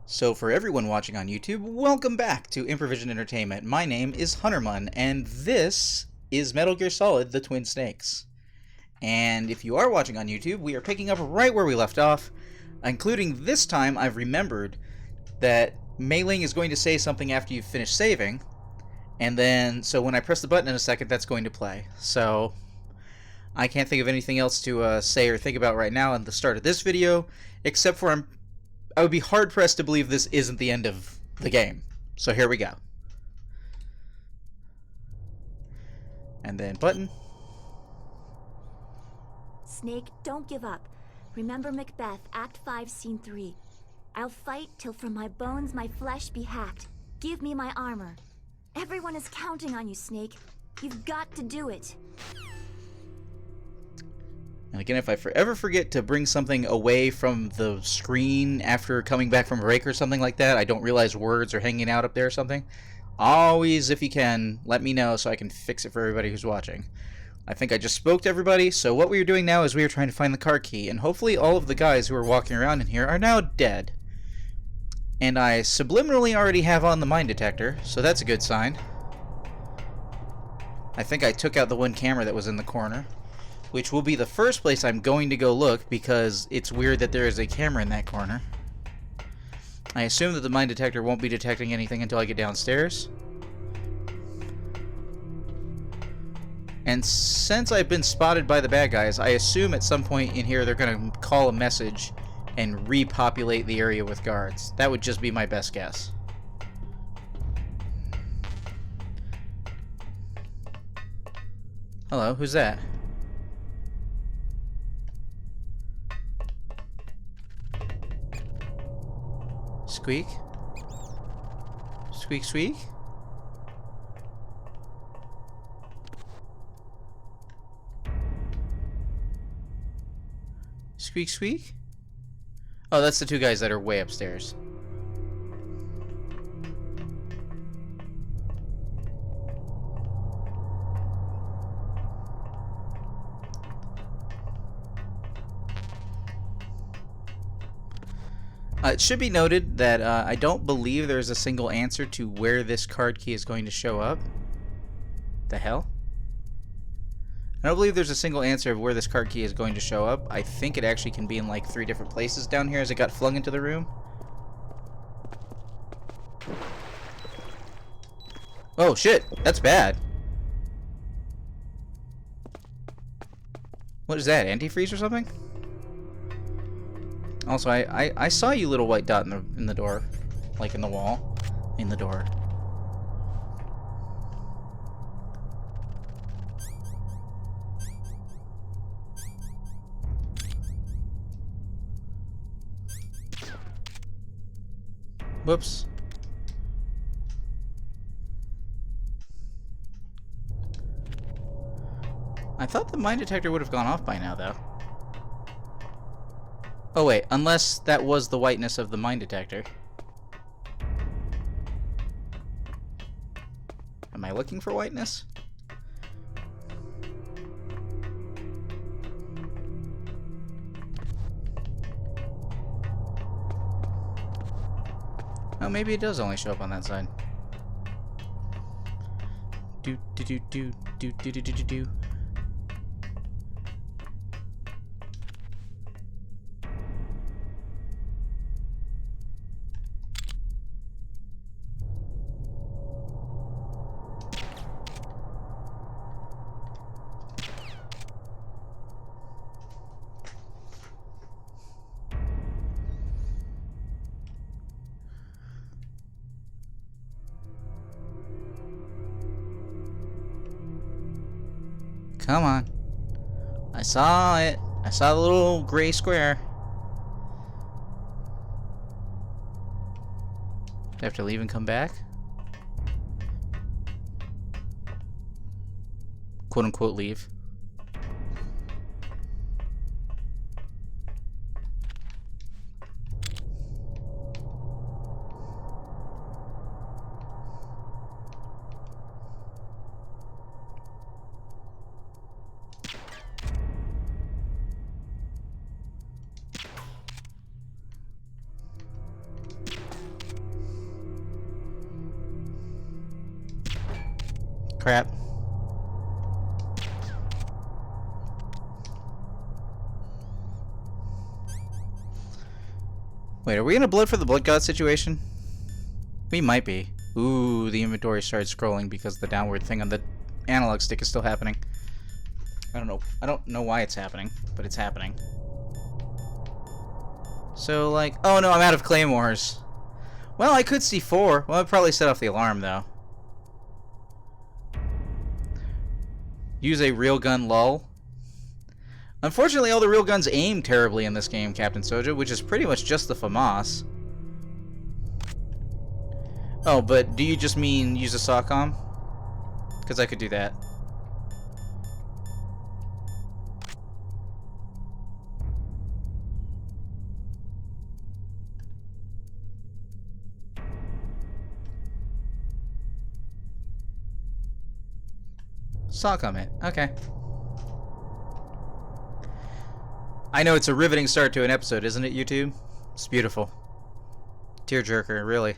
So for everyone watching on YouTube, welcome back to Improvision Entertainment. My name is Huntermun, and this is Metal Gear Solid: The Twin Snakes. And if you are watching on YouTube, we are picking up right where we left off, including this time I've remembered that Mei Ling is going to say something after you've finished saving, and then, so when I press the button in a second, that's going to play. So I can't think of anything else to say or think about right now at the start of this video, except for I would be hard-pressed to believe this isn't the end of the game. So here we go. And then button. Snake, don't give up. Remember Macbeth, Act 5, Scene 3. I'll fight till from my bones my flesh be hacked. Give me my armor. Everyone is counting on you, Snake. You've got to do it. And again, if I ever forget to bring something away from the screen after coming back from a break or something like that, I don't realize words are hanging out up there or something, always, if you can, let me know so I can fix it for everybody who's watching. I think I just spoke to everybody, so what we are doing now is we are trying to find the car key, and hopefully all of the guys who are walking around in here are now dead. And I subliminally already have on the mine detector, so that's a good sign. I think I took out the one camera that was in the corner, which will be the first place I'm going to go look because it's weird that there is a camera in that corner. I assume that the mine detector won't be detecting anything until I get downstairs. And since I've been spotted by the bad guys, I assume at some point in here they're going to call a message and repopulate the area with guards. That would just be my best guess. Hello, who's that? Squeak? Squeak, squeak? Squeak, squeak? Oh, that's the two guys that are way upstairs. It should be noted that I don't believe there's a single answer to where this card key is going to show up. The hell? I don't believe there's a single answer of where this card key is going to show up. I think it actually can be in like 3 different places down here as it got flung into the room. Oh shit, that's bad. What is that, antifreeze or something? Also, I saw you, little white dot in the door, like in the wall, in the door. Whoops. I thought the mine detector would have gone off by now, though. Oh wait, unless that was the whiteness of the mine detector. Am I looking for whiteness? Oh, maybe it does only show up on that side. Do do do do do do do do do do. Come on. I saw it. I saw the little gray square. Do I have to leave and come back? Quote unquote leave. crap. Wait, are we in a blood for the blood god situation? We might be. Ooh, the inventory started scrolling because the downward thing on the analog stick is still happening. I don't know why it's happening, but it's happening. So, like, oh no, I'm out of claymores. Well, I could see 4. Well, I'd probably set off the alarm, though. Use a real gun lull. Unfortunately, all the real guns aim terribly in this game, Captain Soja, which is pretty much just the FAMAS. Oh, but do you just mean use a SOCOM? Because I could do that. SOCOM it. Okay. I know it's a riveting start to an episode, isn't it, YouTube? It's beautiful. Tearjerker, really.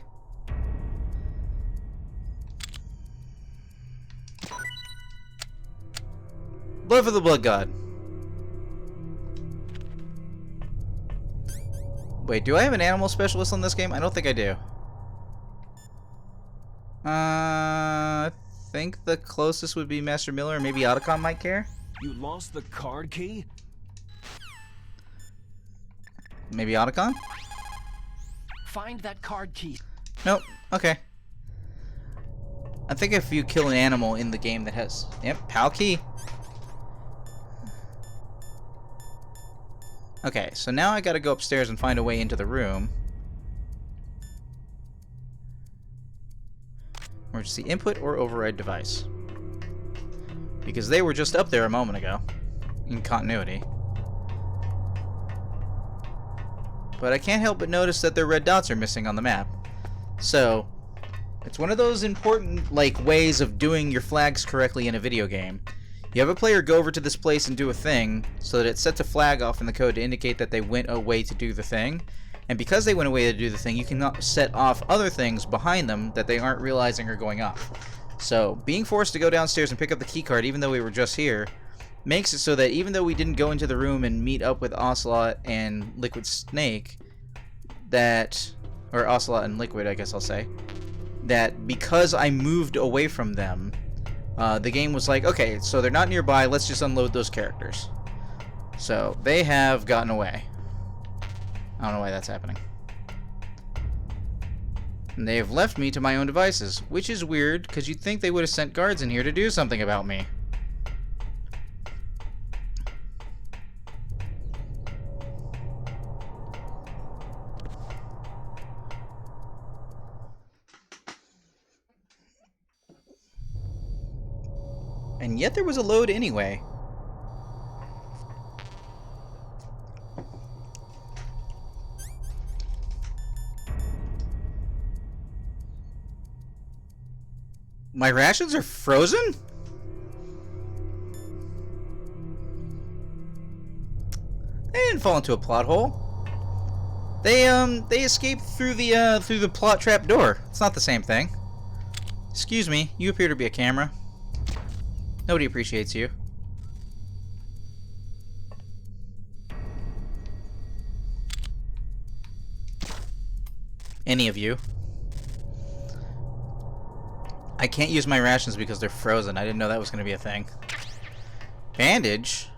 Blood for the blood god. Wait, do I have an animal specialist on this game? I don't think I do. I think the closest would be Master Miller, or maybe Otacon might care. You lost the card key? Maybe Otacon? Find that card key. Nope. Okay. I think if you kill an animal in the game that has... Yep, PAL key. Okay, so now I gotta go upstairs and find a way into the room. Emergency input or override device. Because they were just up there a moment ago. In continuity. But I can't help but notice that their red dots are missing on the map. So, it's one of those important, like, ways of doing your flags correctly in a video game. You have a player go over to this place and do a thing, so that it sets a flag off in the code to indicate that they went away to do the thing. And because they went away to do the thing, you can set off other things behind them that they aren't realizing are going off. So, being forced to go downstairs and pick up the keycard, even though we were just here, makes it so that even though we didn't go into the room and meet up with Ocelot and Liquid Snake, or Ocelot and Liquid, I guess I'll say, that because I moved away from them, the game was like, okay, so they're not nearby, let's just unload those characters. So, they have gotten away. I don't know why that's happening. And they have left me to my own devices, which is weird, because you'd think they would have sent guards in here to do something about me. And yet there was a load anyway. My rations are frozen? They didn't fall into a plot hole. They escaped through the plot trap door. It's not the same thing. Excuse me, you appear to be a camera. Nobody appreciates you. Any of you. I can't use my rations because they're frozen. I didn't know that was going to be a thing. Bandage?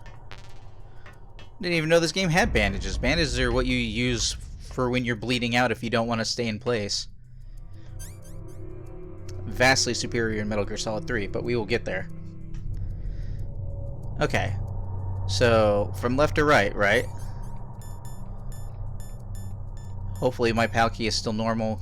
Didn't even know this game had bandages. Bandages are what you use for when you're bleeding out if you don't want to stay in place. Vastly superior in Metal Gear Solid 3, but we will get there. Okay. So, from left to right, right? Hopefully my PAL key is still normal.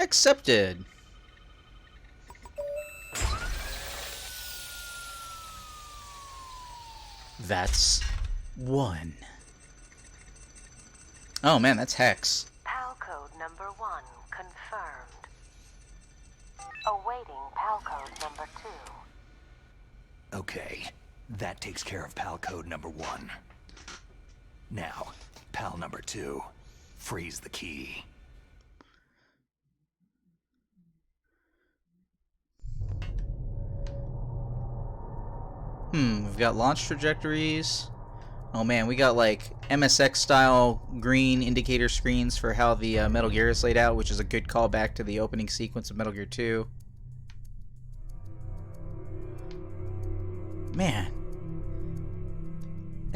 Accepted. That's 1. Oh man, that's Hex. PAL code number 1 confirmed. Awaiting PAL code number 2. Okay, that takes care of PAL code number 1. Now, PAL number 2. Freeze the key. We've got launch trajectories. Oh man, we got like MSX style green indicator screens for how the Metal Gear is laid out, which is a good callback to the opening sequence of Metal Gear 2. Man.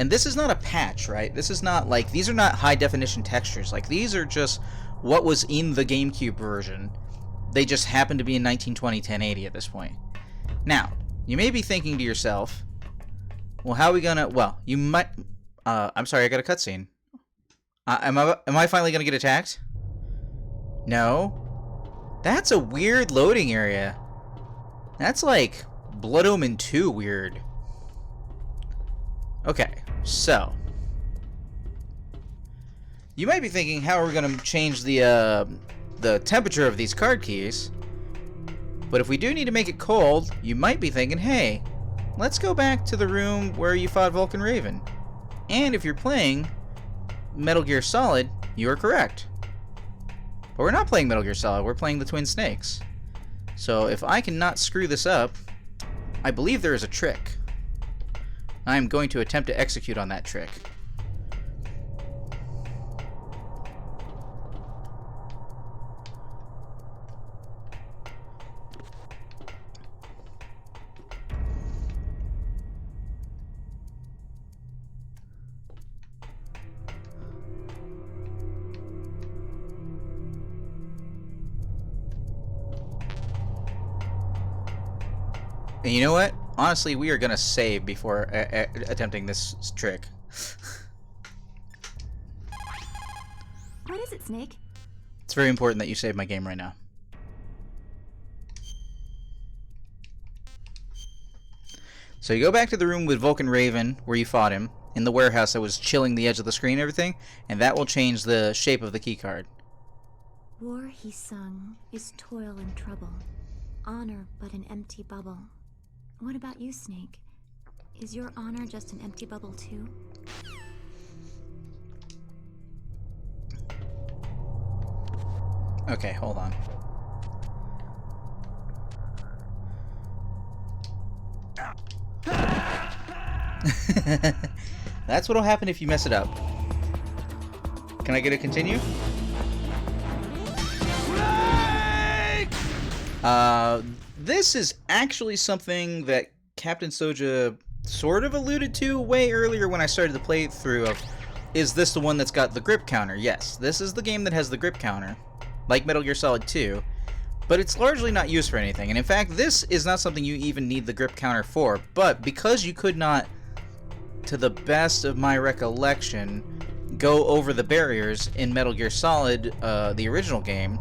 And this is not a patch, right? This is not like, these are not high definition textures. Like, these are just what was in the GameCube version. They just happen to be in 1920 1080 at this point. Now, you may be thinking to yourself, well, how are we gonna... Well, you might... I'm sorry, I got a cutscene. Am I finally gonna get attacked? No. That's a weird loading area. That's like Blood Omen 2 weird. Okay, so... You might be thinking, how are we gonna change the temperature of these card keys? But if we do need to make it cold, you might be thinking, hey, let's go back to the room where you fought Vulcan Raven. And if you're playing Metal Gear Solid, you are correct. But we're not playing Metal Gear Solid, we're playing the Twin Snakes. So if I cannot screw this up, I believe there is a trick. I am going to attempt to execute on that trick. And you know what? Honestly, we are gonna save before attempting this trick. What is it, Snake? It's very important that you save my game right now. So you go back to the room with Vulcan Raven, where you fought him, in the warehouse that was chilling the edge of the screen and everything, and that will change the shape of the keycard. War, he sung, is toil and trouble. Honor but an empty bubble. What about you, Snake? Is your honor just an empty bubble too? Okay, hold on. That's what'll happen if you mess it up. Can I get a continue? This is actually something that Captain Soja sort of alluded to way earlier when I started the playthrough of, is this the one that's got the grip counter? Yes, this is the game that has the grip counter, like Metal Gear Solid 2, but it's largely not used for anything. And in fact, this is not something you even need the grip counter for, but because you could not, to the best of my recollection, go over the barriers in Metal Gear Solid, the original game,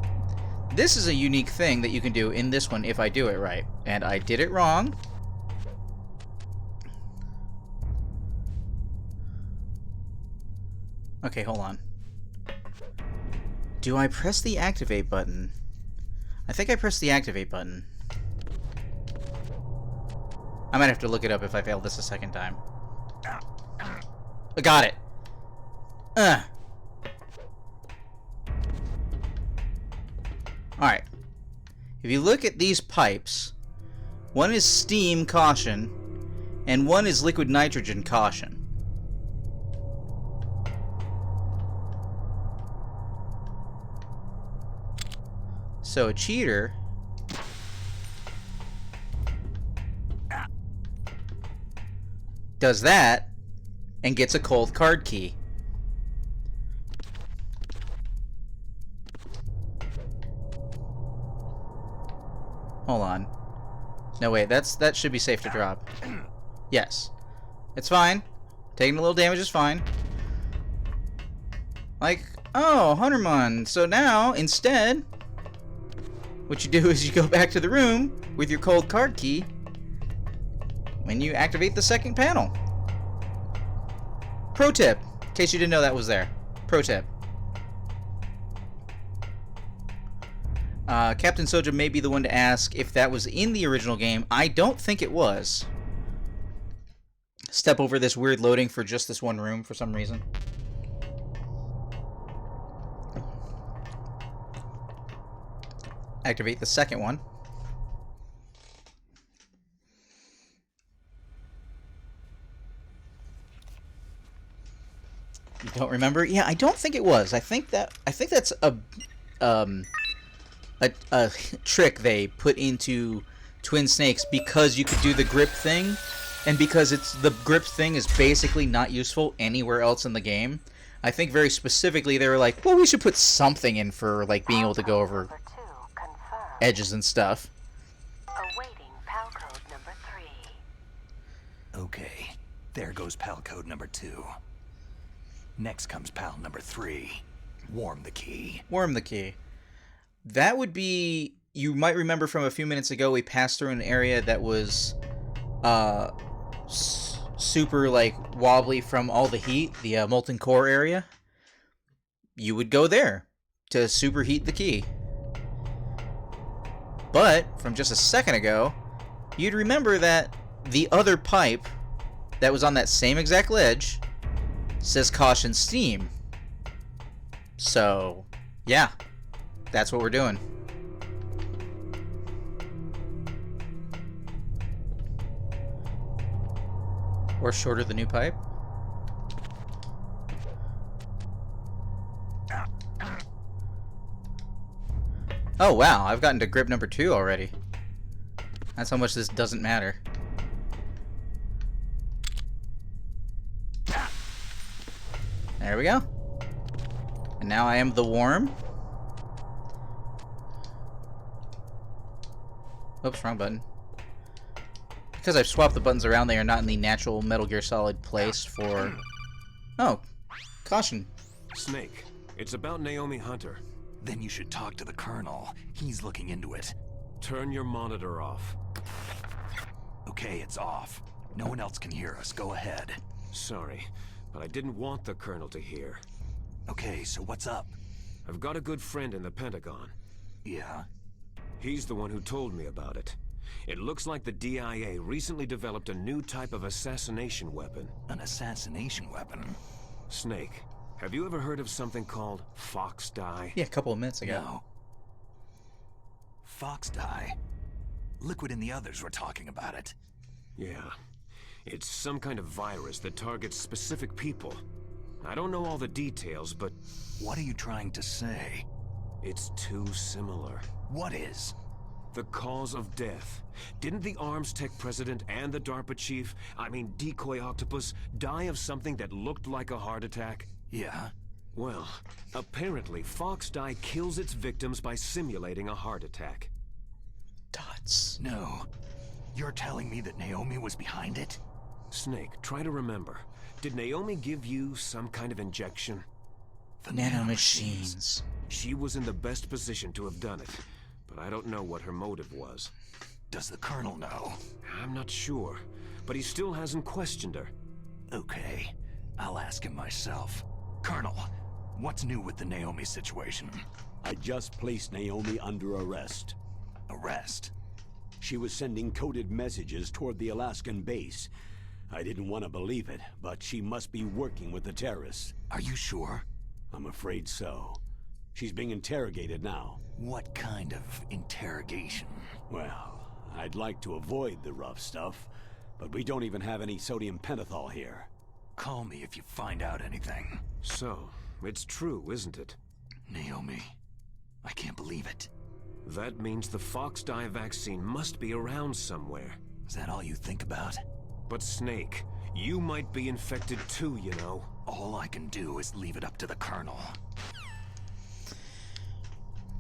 this is a unique thing that you can do in this one if I do it right. And I did it wrong. Okay, hold on. Do I press the activate button? I think I pressed the activate button. I might have to look it up if I fail this a second time. I got it. Alright. If you look at these pipes, one is steam caution, and one is liquid nitrogen caution. So a cheater does that and gets a cold card key. Hold on. No, wait, that should be safe to drop. Yes. It's fine. Taking a little damage is fine. Like, oh, Huntermon. So now, instead, what you do is you go back to the room with your cold card key when you activate the second panel. Pro tip, in case you didn't know that was there. Pro tip. Captain Soja may be the one to ask if that was in the original game. I don't think it was. Step over this weird loading for just this one room for some reason. Activate the second one. You don't remember? Yeah, I don't think it was. I think that's a trick they put into Twin Snakes because you could do the grip thing, and because the grip thing is basically not useful anywhere else in the game. I think very specifically they were like, well, we should put something in for like being able to go over Number 2 confirmed. edges and stuff. Awaiting PAL code number 3. Okay, there goes PAL code number 2. Next comes PAL number 3. Warm the key. Worm the key. That would be... You might remember from a few minutes ago we passed through an area that was super like wobbly from all the heat, the molten core area. You would go there to superheat the key. But from just a second ago, you'd remember that the other pipe that was on that same exact ledge says caution steam. So, yeah, that's what we're doing. Or shorter the new pipe. Oh wow, I've gotten to grip number 2 already. That's how much this doesn't matter. There we go. And now I am the worm. Oops, wrong button. Because I've swapped the buttons around, they are not in the natural Metal Gear Solid place for... Oh, caution. Snake, it's about Naomi Hunter. Then you should talk to the Colonel. He's looking into it. Turn your monitor off. Okay, it's off. No one else can hear us. Go ahead. Sorry, but I didn't want the Colonel to hear. Okay, so what's up? I've got a good friend in the Pentagon. Yeah? He's the one who told me about it. It looks like the DIA recently developed a new type of assassination weapon. An assassination weapon? Snake, have you ever heard of something called Fox Dye? Yeah, a couple of minutes ago. No. Fox dye? Liquid and the others were talking about it. Yeah. It's some kind of virus that targets specific people. I don't know all the details, but What are you trying to say? it's too similar. What is? The cause of death. Didn't the Arms Tech president and the DARPA chief, I mean Decoy Octopus, die of something that looked like a heart attack? Yeah? Well, apparently Fox Dye kills its victims by simulating a heart attack. Dots. No. You're telling me that Naomi was behind it? Snake, try to remember. Did Naomi give you some kind of injection? The Nanomachines. She was in the best position to have done it, but I don't know what her motive was. Does the Colonel know? I'm not sure, but he still hasn't questioned her. Okay. I'll ask him myself. Colonel, what's new with the Naomi situation? I just placed Naomi under arrest. Arrest? She was sending coded messages toward the Alaskan base. I didn't want to believe it, but she must be working with the terrorists. Are you sure? I'm afraid so. She's being interrogated now. What kind of interrogation? Well, I'd like to avoid the rough stuff, but we don't even have any sodium pentothal here. Call me if you find out anything. So, it's true, isn't it? Naomi, I can't believe it. That means the Fox Dye vaccine must be around somewhere. Is that all you think about? But Snake, you might be infected too, you know. All I can do is leave it up to the Colonel.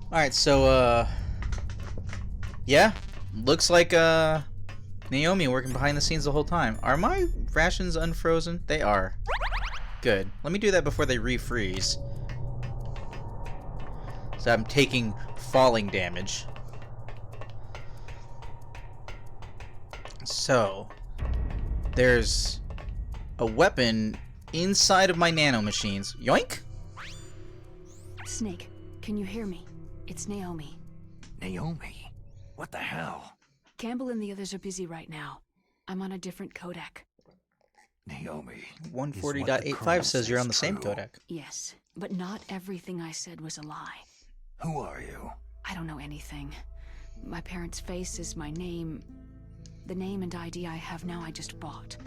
Alright, so, yeah. Looks like, Naomi working behind the scenes the whole time. Are my rations unfrozen? They are. Good. Let me do that before they refreeze. So I'm taking falling damage. So, there's a weapon inside of my nanomachines. Yoink! Snake, can you hear me? It's Naomi. Naomi, what the hell? Campbell and the others are busy right now. I'm on a different codec. Naomi. 140.85 says you're on the same codec. Yes, but not everything I said was a lie. Who are you? I don't know anything. My parents' face is my name. The name and ID I have now I just bought.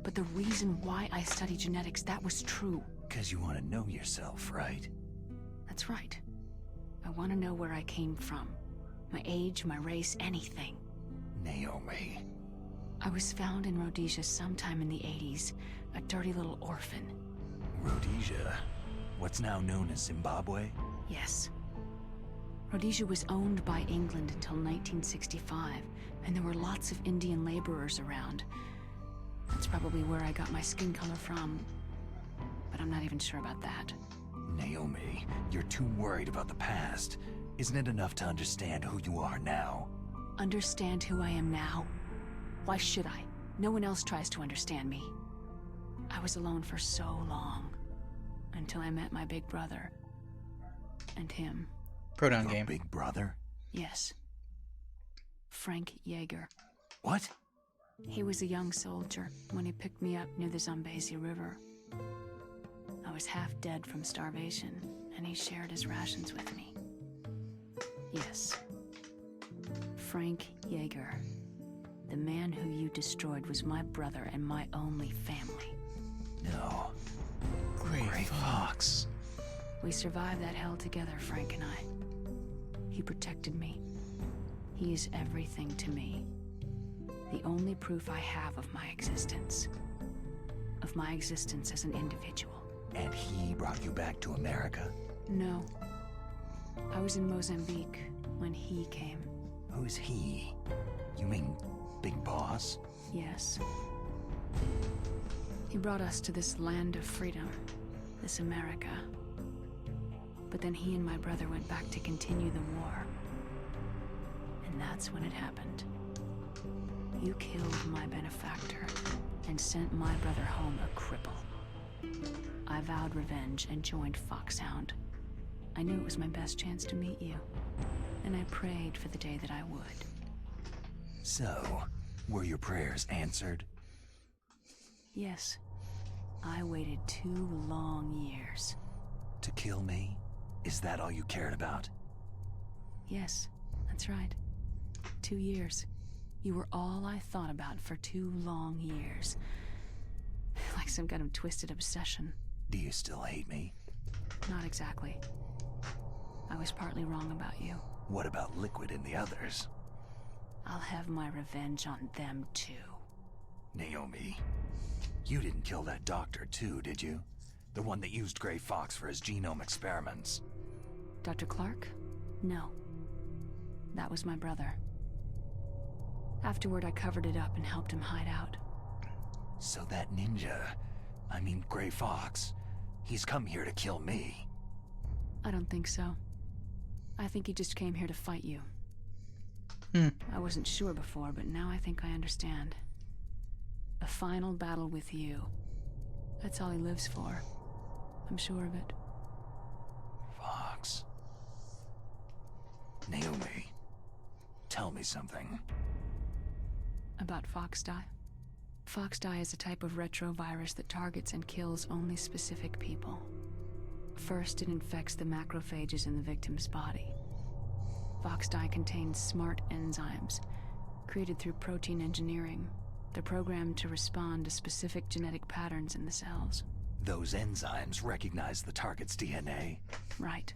But the reason why I study genetics, that was true. 'Cause you want to know yourself, right? That's right. I want to know where I came from. My age, my race, anything. Naomi. I was found in Rhodesia sometime in the 80s, a dirty little orphan. Rhodesia? What's now known as Zimbabwe? Yes. Rhodesia was owned by England until 1965, and there were lots of Indian laborers around. That's probably where I got my skin color from, but I'm not even sure about that. Naomi, you're too worried about the past. Isn't it enough to understand who you are now? Understand who I am now? Why should I? No one else tries to understand me. I was alone for so long, until I met my big brother. And him. Proton Your game. big brother? Yes. Frank Yeager. What? He was a young soldier when he picked me up near the Zambezi River. I was half dead from starvation, and he shared his rations with me. Yes. Frank Yeager. The man who you destroyed was my brother and my only family. No. Gray Fox. We survived that hell together, Frank and I. He protected me. He is everything to me. The only proof I have of my existence. Of my existence as an individual. And he brought you back to America? No. I was in Mozambique when he came. Who's he? You mean Big Boss? Yes. He brought us to this land of freedom, this America. But then he and my brother went back to continue the war. And that's when it happened. You killed my benefactor and sent my brother home a cripple. I vowed revenge and joined Foxhound. I knew it was my best chance to meet you, and I prayed for the day that I would. So, were your prayers answered? Yes. I waited 2 long years. To kill me? Is that all you cared about? Yes, that's right. 2 years. You were all I thought about for 2 long years. Like some kind of twisted obsession. Do you still hate me? Not exactly. I was partly wrong about you. What about Liquid and the others? I'll have my revenge on them too. Naomi, you didn't kill that doctor too, did you? The one that used Gray Fox for his genome experiments. Dr. Clark? No. That was my brother. Afterward, I covered it up and helped him hide out. So that Gray Fox, he's come here to kill me. I don't think so. I think he just came here to fight you. I wasn't sure before, but now I think I understand. A final battle with you. That's all he lives for. I'm sure of it. Fox. Naomi, tell me something. About FoxDie? FoxDie is a type of retrovirus that targets and kills only specific people. First, it infects the macrophages in the victim's body. FoxDie contains smart enzymes, created through protein engineering. They're programmed to respond to specific genetic patterns in the cells. Those enzymes recognize the target's DNA? Right.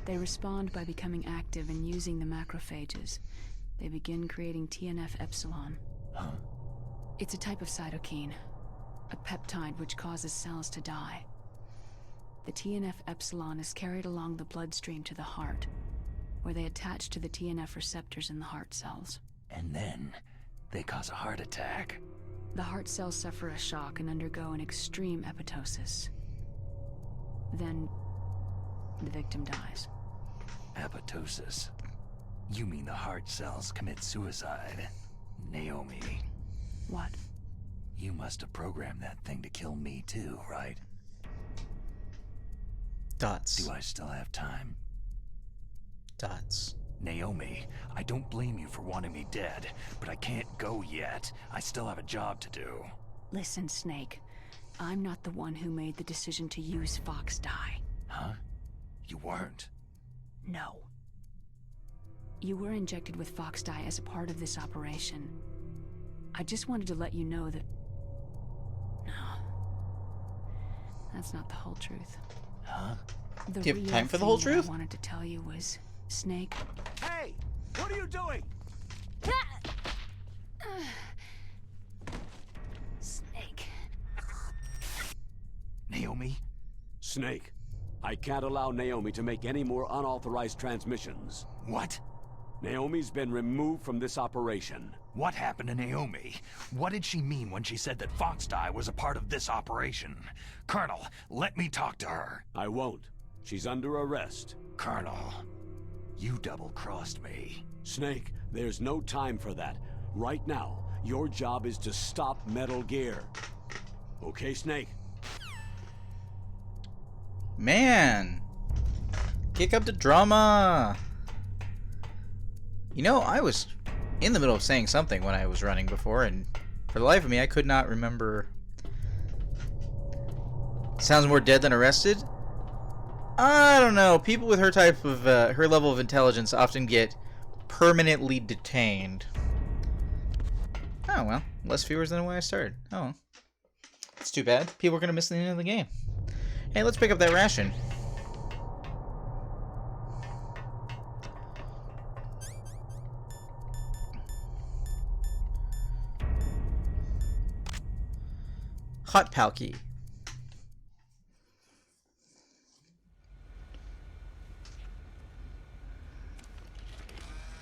They respond by becoming active and using the macrophages. They begin creating TNF-epsilon. Huh? It's a type of cytokine, a peptide which causes cells to die. The TNF-epsilon is carried along the bloodstream to the heart, where they attach to the TNF receptors in the heart cells. And then, they cause a heart attack. The heart cells suffer a shock and undergo an extreme apoptosis. Then, the victim dies. Apoptosis? You mean the heart cells commit suicide? Naomi. What? You must have programmed that thing to kill me too, right? Dots. Do I still have time? Dots. Naomi, I don't blame you for wanting me dead, but I can't go yet. I still have a job to do. Listen, Snake. I'm not the one who made the decision to use Fox dye. Huh? You weren't? No. You were injected with Fox dye as a part of this operation. I just wanted to let you know that... No. That's not the whole truth. Huh? The Do you have real time for the whole thing truth? I wanted to tell you was, Snake... Hey! What are you doing? Snake... Naomi? Snake, I can't allow Naomi to make any more unauthorized transmissions. What? Naomi's been removed from this operation. What happened to Naomi? What did she mean when she said that Fox dye was a part of this operation? Colonel, let me talk to her. I won't. She's under arrest. Colonel, you double-crossed me. Snake, there's no time for that. Right now, your job is to stop Metal Gear. Okay, Snake? Man. Kick up the drama. You know, I was in the middle of saying something when I was running before, and for the life of me, I could not remember. Sounds more dead than arrested? I don't know. People with her type of, her level of intelligence often get permanently detained. Oh, well. Less viewers than when I started. Oh, well. It's too bad. People are going to miss the end of the game. Hey, let's pick up that ration. Hot Palki.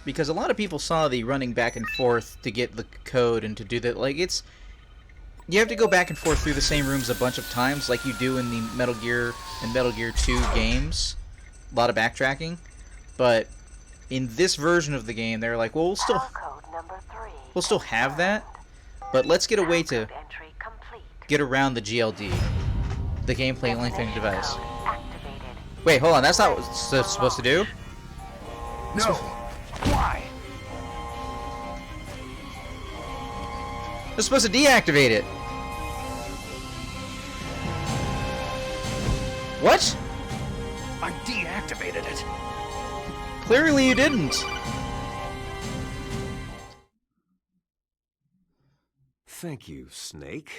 Because a lot of people saw the running back and forth to get the code and to do that. Like, it's... You have to go back and forth through the same rooms a bunch of times like you do in the Metal Gear and Metal Gear 2 games. A lot of backtracking. But in this version of the game, they're like, well, we'll still have that, but let's get a way to get around the GLD, the gameplay lengthening device. Wait, hold on, that's not what it's supposed to do? No! Why? It's supposed to deactivate it. What? I deactivated it. Clearly you didn't. Thank you, Snake.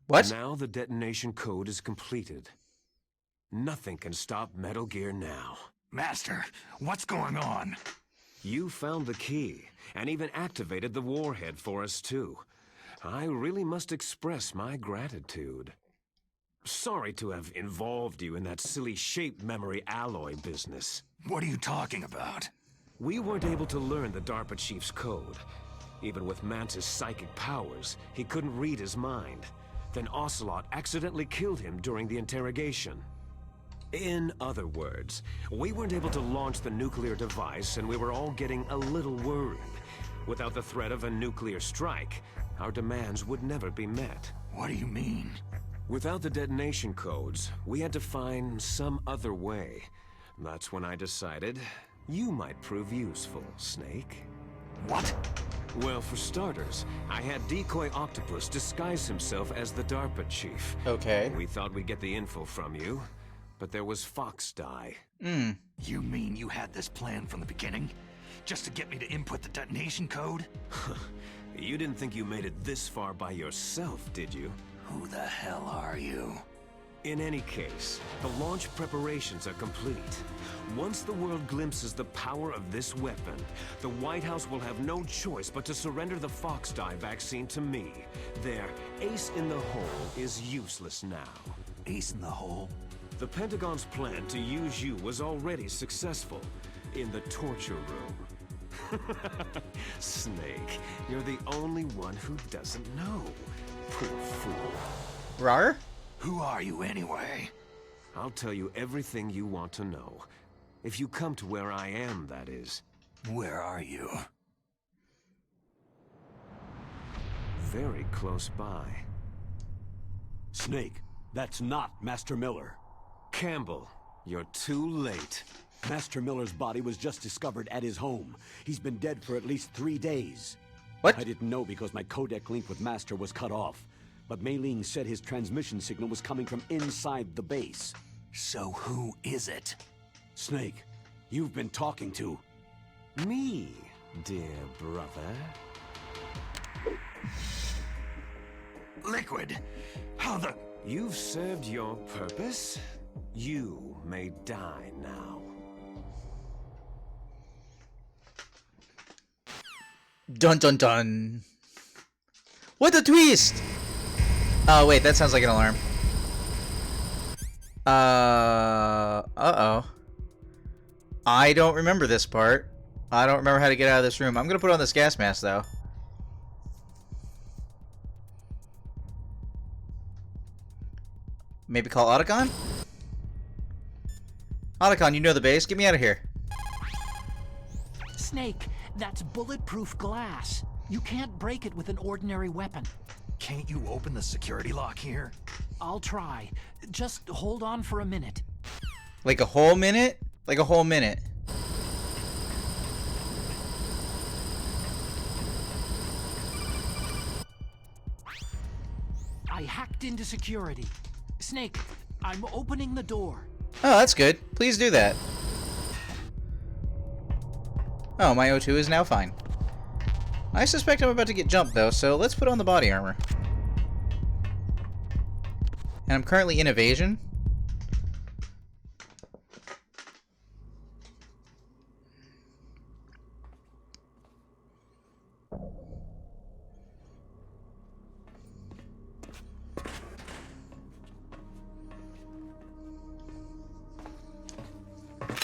What? Now the detonation code is completed. Nothing can stop Metal Gear now. Master, what's going on? You found the key, and even activated the warhead for us too. I really must express my gratitude. Sorry to have involved you in that silly shape memory alloy business. What are you talking about? We weren't able to learn the DARPA chief's code. Even with Mantis' psychic powers, he couldn't read his mind. Then Ocelot accidentally killed him during the interrogation. In other words, we weren't able to launch the nuclear device, and we were all getting a little worried. Without the threat of a nuclear strike, our demands would never be met. What do you mean? Without the detonation codes, we had to find some other way. That's when I decided you might prove useful, Snake. What? Well, for starters, I had Decoy Octopus disguise himself as the DARPA chief. Okay. We thought we'd get the info from you, but there was Fox dye. You mean you had this plan from the beginning? Just to get me to input the detonation code? You didn't think you made it this far by yourself, did you? Who the hell are you? In any case, the launch preparations are complete. Once the world glimpses the power of this weapon, the White House will have no choice but to surrender the Fox dye vaccine to me. Their ace in the hole is useless now. Ace in the hole? The Pentagon's plan to use you was already successful in the torture room. Snake, you're the only one who doesn't know. Poor fool. Rar? Who are you anyway? I'll tell you everything you want to know. If you come to where I am, that is. Where are you? Very close by. Snake, that's not Master Miller. Campbell, you're too late. Master Miller's body was just discovered at his home. He's been dead for at least 3 days. What? I didn't know because my codec link with Master was cut off. But Mei Ling said his transmission signal was coming from inside the base. So who is it? Snake, you've been talking to... Me, dear brother. Liquid! How the... You've served your purpose. You may die now. Dun dun dun. What a twist! Oh, wait, that sounds like an alarm. Uh-oh. I don't remember this part. I don't remember how to get out of this room. I'm gonna put on this gas mask, though. Maybe call Otacon? Otacon, you know the base. Get me out of here. Snake, that's bulletproof glass. You can't break it with an ordinary weapon. Can't you open the security lock here? I'll try. Just hold on for a minute. Like a whole minute? Like a whole minute. I hacked into security. Snake, I'm opening the door. Oh, that's good. Please do that. Oh, my O2 is now fine. I suspect I'm about to get jumped, though, so let's put on the body armor. And I'm currently in evasion.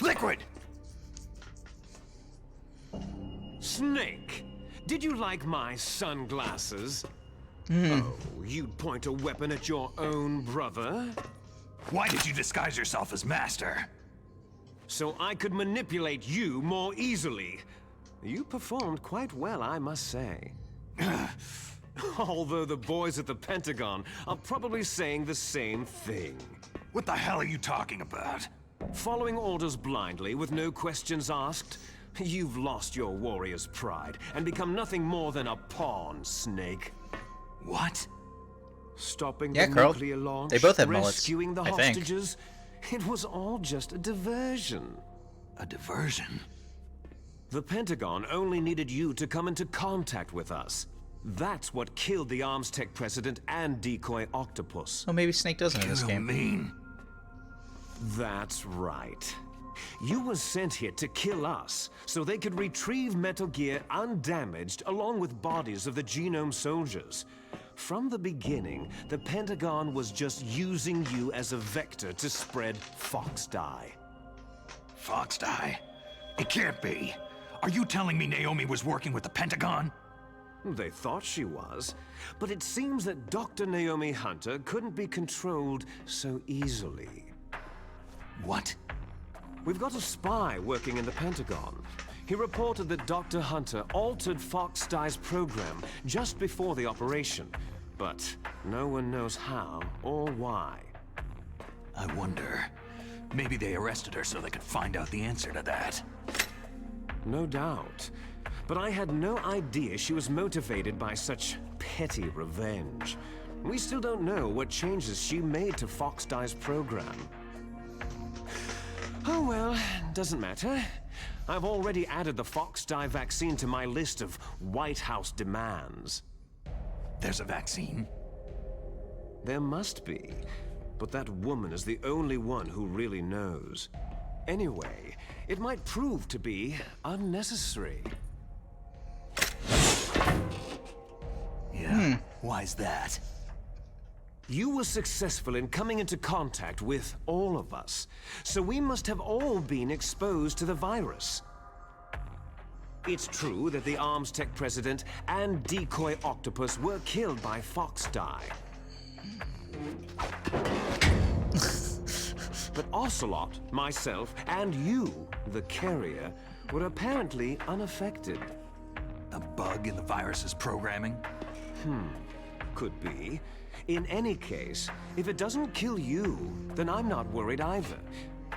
Liquid! Snake, did you like my sunglasses? Oh, you'd point a weapon at your own brother? Why did you disguise yourself as Master? So I could manipulate you more easily. You performed quite well, I must say. Although the boys at the Pentagon are probably saying the same thing. What the hell are you talking about? Following orders blindly with no questions asked, you've lost your warrior's pride and become nothing more than a pawn, Snake. What? Stopping Yeah, the Carl. nuclear launch, They both have mullets, rescuing the I think. hostages, it was all just a diversion. A diversion? The Pentagon only needed you to come into contact with us. That's what killed the ArmsTech president and decoy Octopus. Oh, maybe Snake doesn't in this You game. mean? That's right. You were sent here to kill us, so they could retrieve Metal Gear undamaged along with bodies of the Genome soldiers. From the beginning, the Pentagon was just using you as a vector to spread Fox-Die. Fox-Die? It can't be. Are you telling me Naomi was working with the Pentagon? They thought she was, but it seems that Dr. Naomi Hunter couldn't be controlled so easily. What? We've got a spy working in the Pentagon. He reported that Dr. Hunter altered Fox-Die's program just before the operation, but no one knows how or why. I wonder. Maybe they arrested her so they could find out the answer to that. No doubt. But I had no idea she was motivated by such petty revenge. We still don't know what changes she made to Fox-Die's program. Oh well, doesn't matter. I've already added the Fox-Die vaccine to my list of White House demands. There's a vaccine? There must be, but that woman is the only one who really knows. Anyway, it might prove to be unnecessary. Yeah. Why's that? You were successful in coming into contact with all of us, so we must have all been exposed to the virus. It's true that the ArmsTech president and decoy Octopus were killed by Fox-Die. But Ocelot, myself, and you, the carrier, were apparently unaffected. A bug in the virus's programming? Could be. In any case, if it doesn't kill you, then I'm not worried either.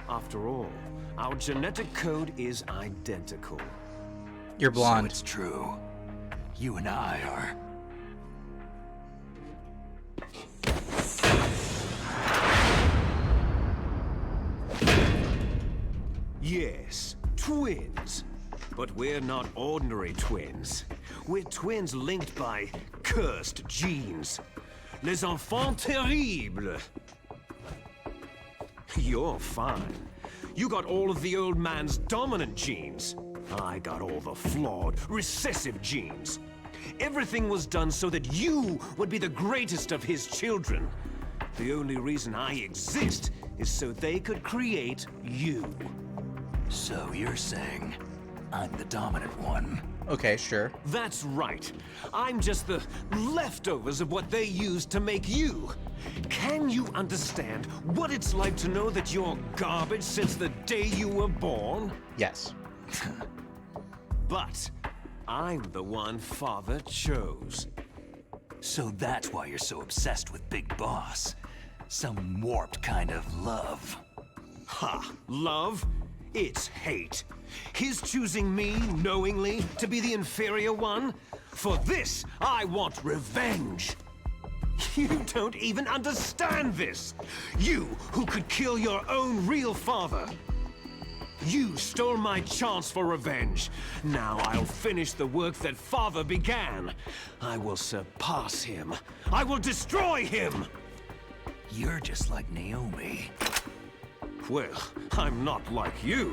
After all, Our genetic code is identical. You're blonde. So it's true. You and I are... Yes, twins. But we're not ordinary twins. We're twins linked by cursed genes. Les enfants terribles. You're fine. You got all of the old man's dominant genes. I got all the flawed, recessive genes. Everything was done so that you would be the greatest of his children. The only reason I exist is so they could create you. So you're saying I'm the dominant one? Okay, sure. That's right. I'm just the leftovers of what they used to make you. Can you understand what it's like to know that you're garbage since the day you were born? Yes. But I'm the one Father chose. So that's why you're so obsessed with Big Boss. Some warped kind of love. Ha! Love? It's hate. His choosing me, knowingly, to be the inferior one? For this, I want revenge. You don't even understand this. You, who could kill your own real father. You stole my chance for revenge. Now I'll finish the work that Father began. I will surpass him. I will destroy him! You're just like Naomi. Well, I'm not like you.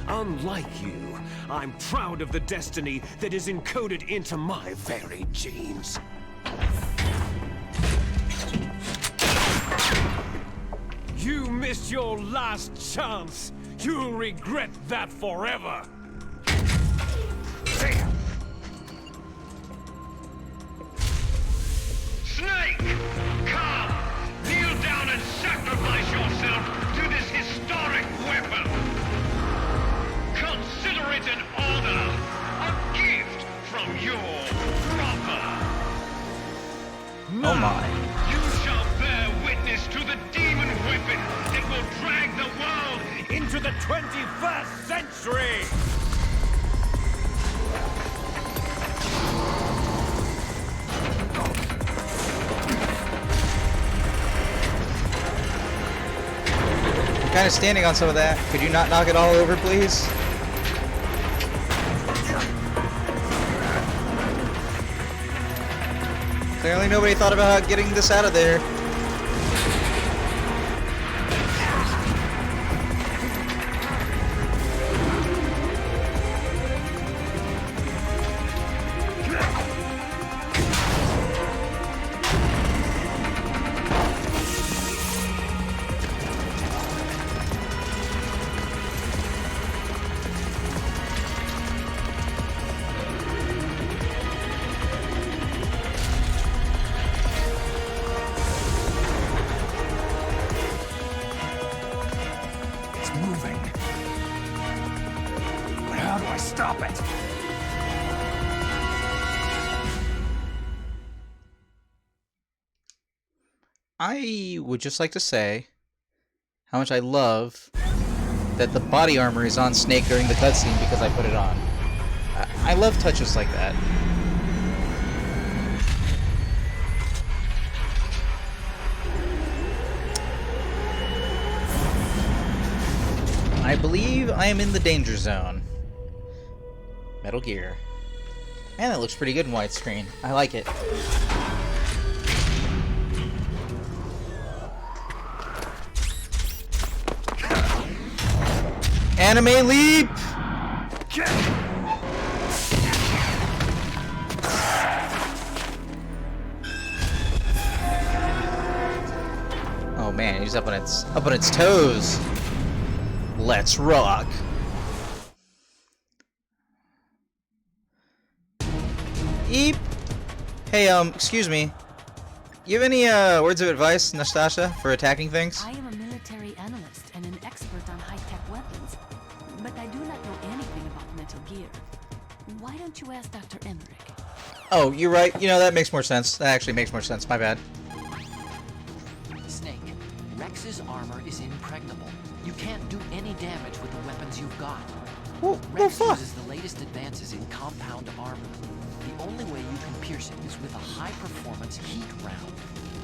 Unlike you, I'm proud of the destiny that is encoded into my very genes. You missed your last chance. You'll regret that forever. Snake! Come! Kneel down and sacrifice yourself to this historic weapon! Consider it an honor! A gift from your brother! Oh my. You shall bear witness to the demon weapon that will drag the world into the 21st century! Kind of standing on some of that. Could you not knock it all over, please? Clearly nobody thought about getting this out of there. Stop it! I would just like to say how much I love that the body armor is on Snake during the cutscene because I put it on. I love touches like that. I believe I am in the danger zone. Metal Gear. Man, that looks pretty good in widescreen. I like it. Anime leap! Oh man, he's up on its toes. Let's rock. Eep. Hey, excuse me. You have any words of advice, Nastasha, for attacking things? I am a military analyst and an expert on high-tech weapons, but I do not know anything about Metal Gear. Why don't you ask Dr. Emmerich? Oh, you're right. You know, that makes more sense. That actually makes more sense. My bad. Rex's armor is impregnable. You can't do any damage with the weapons you've got. Well, Rex fuck. uses the latest advances in compound armor. The only way you can pierce it is with a high-performance heat round.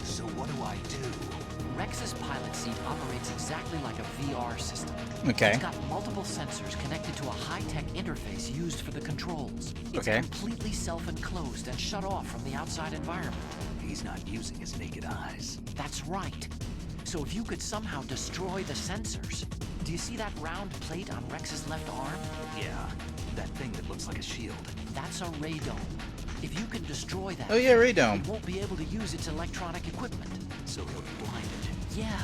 So what do I do? Rex's pilot seat operates exactly like a VR system. Okay. It's got multiple sensors connected to a high-tech interface used for the controls. It's Okay. completely self-enclosed and shut off from the outside environment. He's not using his naked eyes. That's right. So if you could somehow destroy the sensors... Do you see that round plate on Rex's left arm? Yeah, that thing that looks like a shield. That's a radome. If you can destroy that... Oh yeah, radome. It won't be able to use its electronic equipment. So he'll be blinded. Yeah.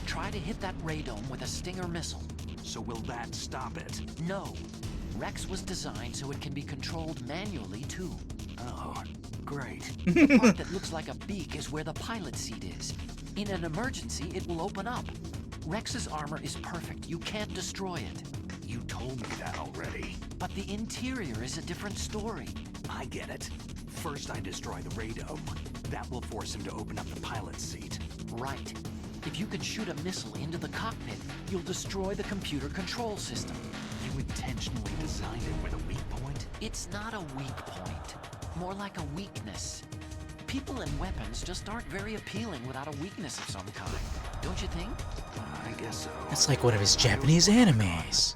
Try to hit that radome with a Stinger missile. So will that stop it? No. Rex was designed so it can be controlled manually, too. Oh, great. The part that looks like a beak is where the pilot seat is. In an emergency, it will open up. Rex's armor is perfect. You can't destroy it. You told me that already. But the interior is a different story. I get it. First I destroy the radome. That will force him to open up the pilot's seat. Right. If you can shoot a missile into the cockpit, you'll destroy the computer control system. You intentionally designed it with a weak point? It's not a weak point. More like a weakness. People and weapons just aren't very appealing without a weakness of some kind. Don't you think? I guess so. It's like one of his Japanese animes.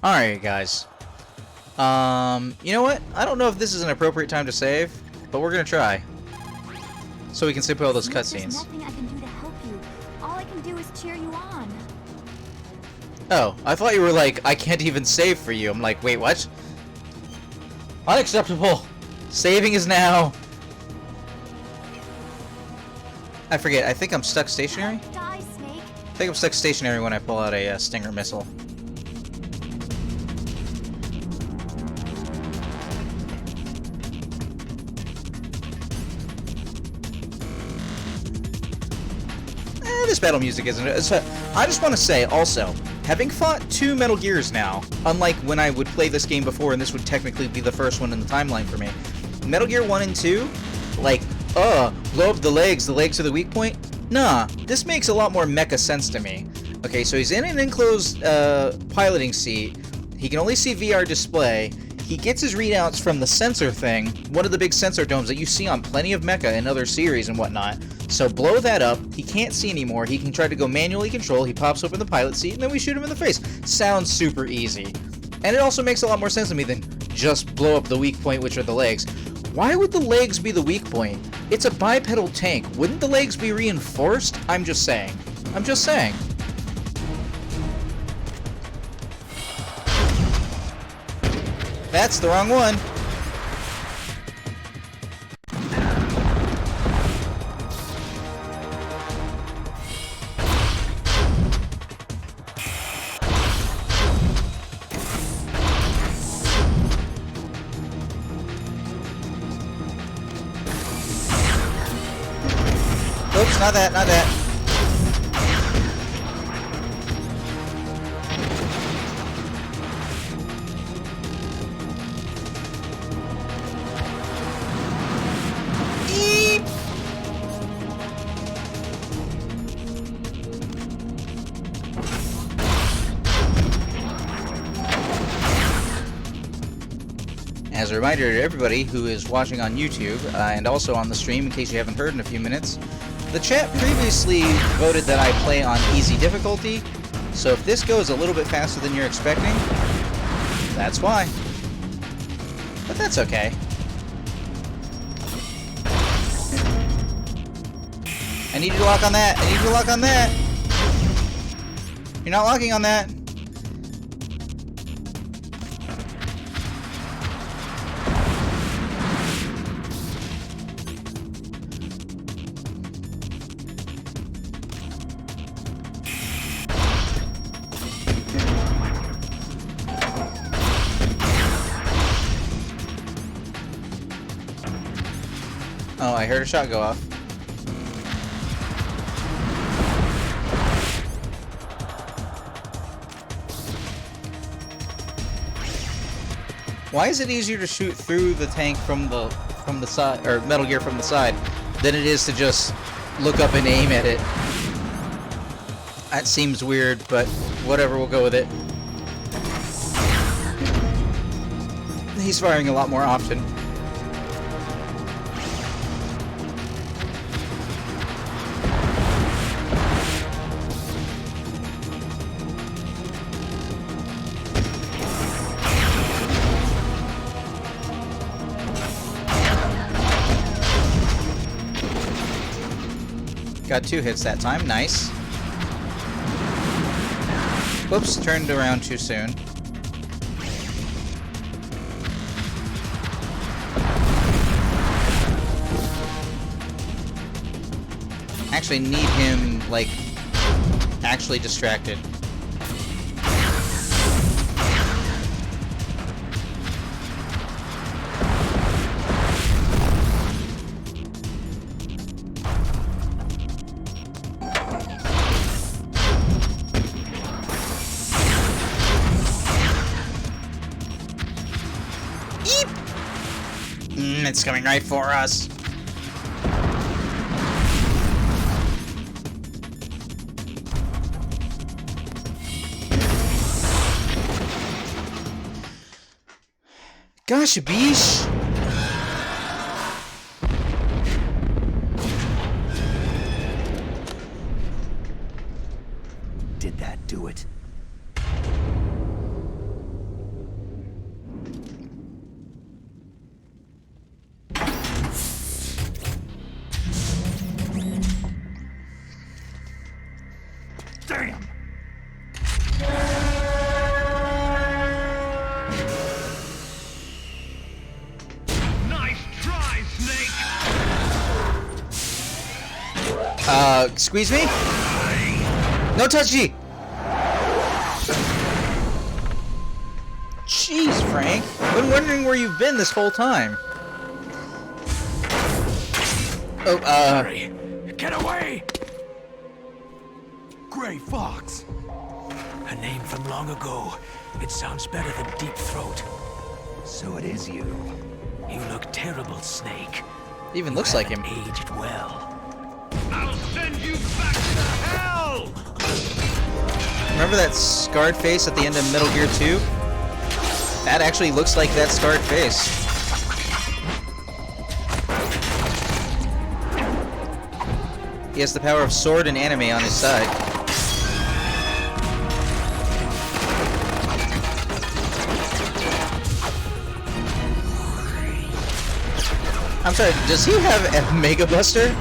Alright, guys. You know what? I don't know if this is an appropriate time to save, but we're gonna try. So we can skip all those Snake, there's cutscenes. nothing I can do to help you. All I can do is cheer you on. Oh, I thought you were like, I can't even save for you. I'm like, wait, what? Unacceptable! Saving is now! I forget, I think I'm stuck stationary? Die, Snake. I think I'm stuck stationary when I pull out a Stinger missile. This battle music isn't it? So, I just want to say, also, having fought 2 Metal Gears now, unlike when I would play this game before, and this would technically be the first one in the timeline for me, Metal Gear 1 and 2, like, blow up the legs are the weak point? Nah, this makes a lot more mecha sense to me. Okay, so he's in an enclosed piloting seat, he can only see VR display, he gets his readouts from the sensor thing, one of the big sensor domes that you see on plenty of mecha in other series and whatnot. So blow that up, he can't see anymore, he can try to go manually control, he pops open the pilot seat, and then we shoot him in the face. Sounds super easy. And it also makes a lot more sense to me than just blow up the weak point, which are the legs. Why would the legs be the weak point? It's a bipedal tank. Wouldn't the legs be reinforced? I'm just saying. I'm just saying. That's the wrong one. Oops, not that, not that. Eep. As a reminder to everybody who is watching on YouTube, and also on the stream in case you haven't heard in a few minutes, the chat previously voted that I play on easy difficulty, so if this goes a little bit faster than you're expecting, that's why. But that's okay. I need you to lock on that! I need you to lock on that! You're not locking on that! Oh, I heard a shot go off. Why is it easier to shoot through the tank from the side, or Metal Gear from the side, than it is to just look up and aim at it? That seems weird, but whatever, we'll go with it. He's firing a lot more often. Got 2 hits that time, nice. Whoops, turned around too soon. Actually need him, like, actually distracted. It's coming right for us. Gosh, biche. Did that do it? Damn! Nice try, Snake! Squeeze me? No touchy! Jeez, Frank. I've been wondering where you've been this whole time. Oh, Hurry! Get away! Gray Fox! A name from long ago. It sounds better than Deep Throat. So it is you. You look terrible, Snake. even looks like him. Aged well. I'll send you back to hell! Remember that scarred face at the end of Metal Gear 2? That actually looks like that scarred face. He has the power of sword and anime on his side. I'm sorry, does he have a Mega Buster?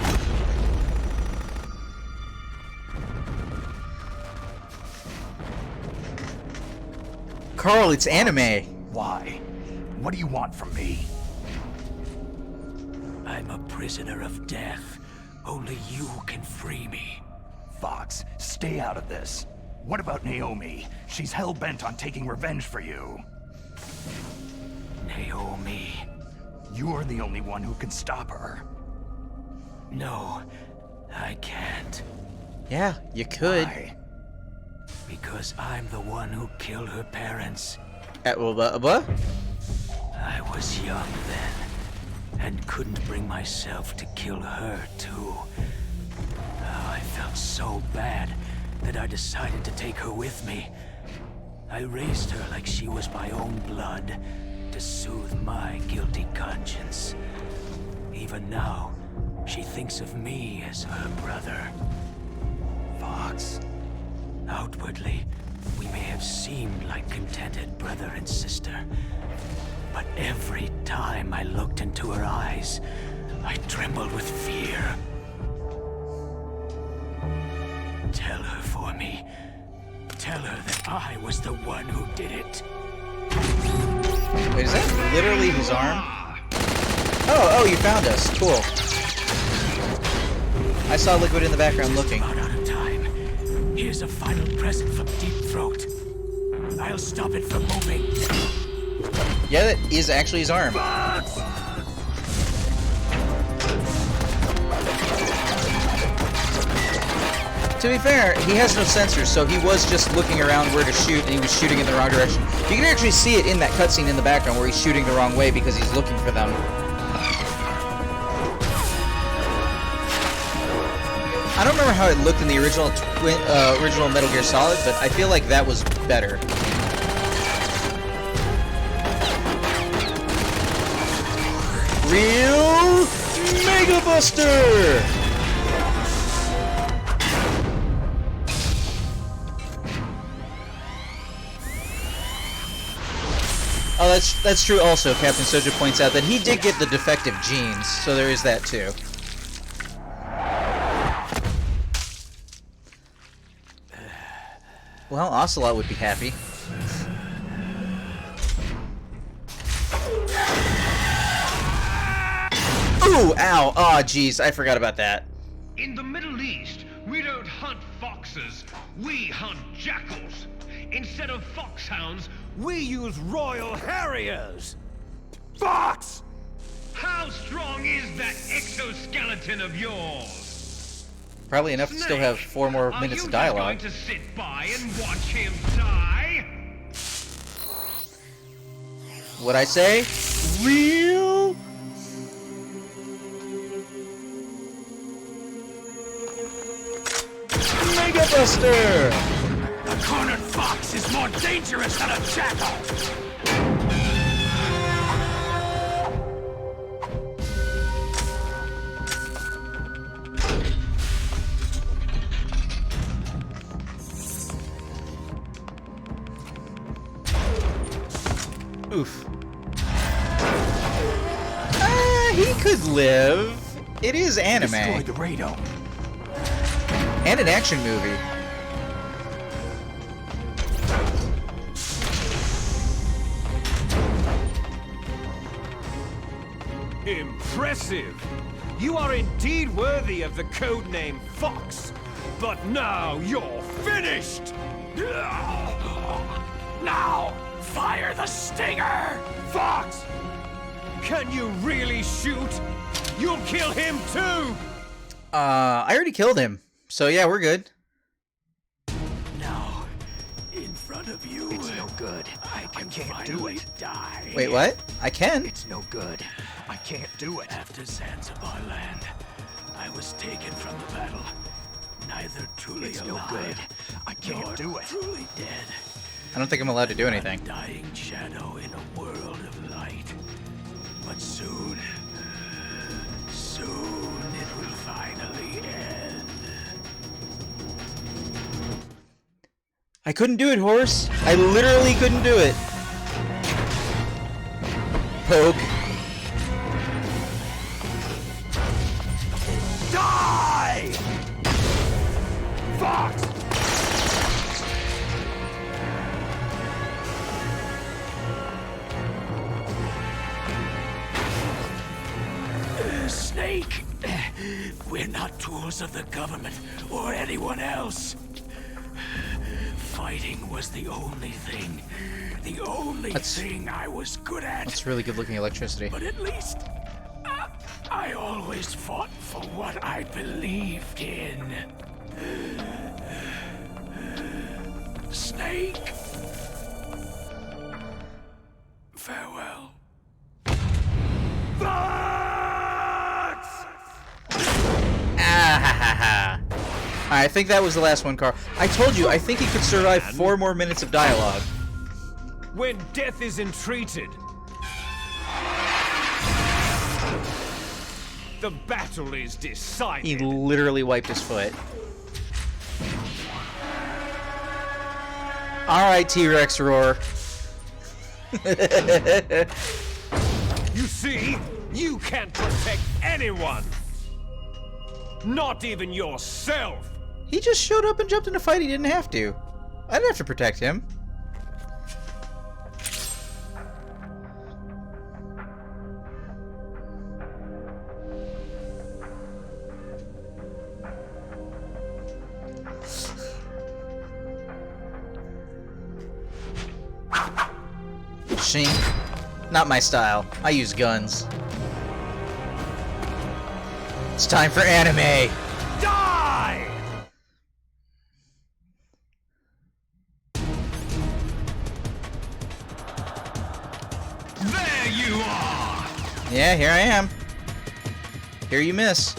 Carl, it's anime. Why? What do you want from me? I'm a prisoner of death. Only you can free me. Fox, stay out of this. What about Naomi? She's hell-bent on taking revenge for you. Naomi? You're the only one who can stop her. No, I can't. Yeah, you could. Why? Because I'm the one who killed her parents. What? I was young then, and couldn't bring myself to kill her, too. Oh, I felt so bad that I decided to take her with me. I raised her like she was my own blood, to soothe my guilty conscience. Even now, she thinks of me as her brother. Fox. Outwardly, we may have seemed like contented brother and sister. But every time I looked into her eyes, I trembled with fear. Tell her for me. Tell her that I was the one who did it. Wait, is that literally his arm? Oh, you found us. Cool. I saw Liquid in the background looking. Out of time. Here's a final present from Deep Throat. I'll stop it from moving. Yeah, that is actually his arm. To be fair, he has no sensors, so he was just looking around where to shoot, and he was shooting in the wrong direction. You can actually see it in that cutscene in the background where he's shooting the wrong way because he's looking for them. I don't remember how it looked in the original Metal Gear Solid, but I feel like that was better. Real Mega Buster! Oh, that's true also. Captain Soja points out that he did get the defective genes, so there is that too. Well, Ocelot would be happy. Ooh, ow, aw, jeez, I forgot about that. In the Middle East, we don't hunt foxes, we hunt jackals. Instead of foxhounds, we use Royal Harriers. Fox! How strong is that exoskeleton of yours? Probably enough to still have 4 more minutes of dialogue. Are you just going to sit by and watch him die? What'd I say? Real? Mega Buster! A cornered fox is more dangerous than a jackal! Oof. He could live. It is anime. Destroy the radar. And an action movie. Impressive! You are indeed worthy of the codename Fox. But now you're finished! Now, fire the stinger! Fox! Can you really shoot? You'll kill him too! I already killed him. So yeah, we're good. Now, in front of you... It's no good. I can't do it. Die. Wait, what? I can? It's no good. I can't do it. After Zanzibar land, I was taken from the battle. Neither truly It's alive, no good. I can't nor do it. truly dead. I don't think I'm allowed to do anything. A dying shadow in a world of light. But soon it will finally end. I couldn't do it, horse. I literally couldn't do it. Poke. Die! Fox! Snake! We're not tools of the government or anyone else. Fighting was the only thing I was good at. That's really good looking electricity. But at least I always fought for what I believed in. Snake. Farewell. I think that was the last one, Carl. I told you, I think he could survive 4 more minutes of dialogue. When death is entreated, the battle is decided. He literally wiped his foot. Alright, T-Rex roar. You see, you can't protect anyone. Not even yourself. He just showed up and jumped in a fight he didn't have to. I didn't have to protect him. Shing. Not my style. I use guns. It's time for anime! Die! There you are! Yeah, here I am. Here you miss.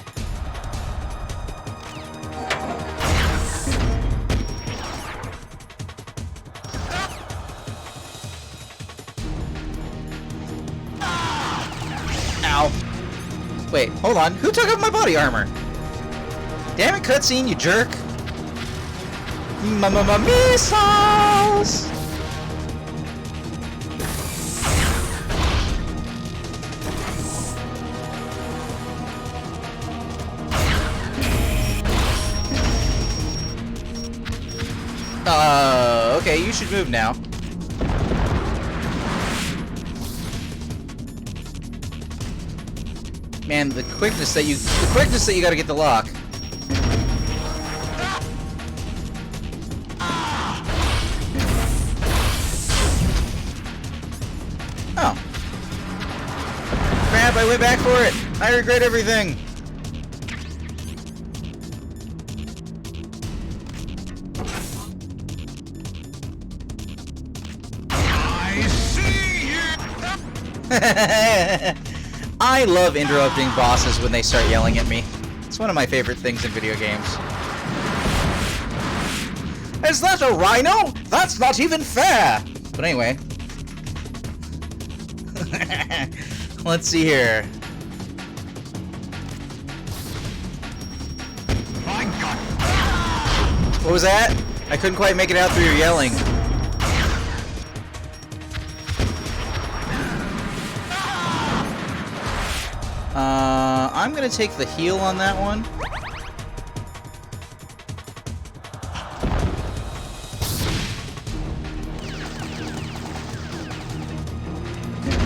Wait, hold on. Who took off my body armor? Damn it, cutscene, you jerk. Missiles! Okay, you should move now. Man, the quickness that you gotta get the lock. Oh. Crap, I went back for it. I regret everything. I see you! I love interrupting bosses when they start yelling at me. It's one of my favorite things in video games. Is that a rhino? That's not even fair! But anyway. Let's see here. My God! What was that? I couldn't quite make it out through your yelling. I'm gonna take the heal on that one.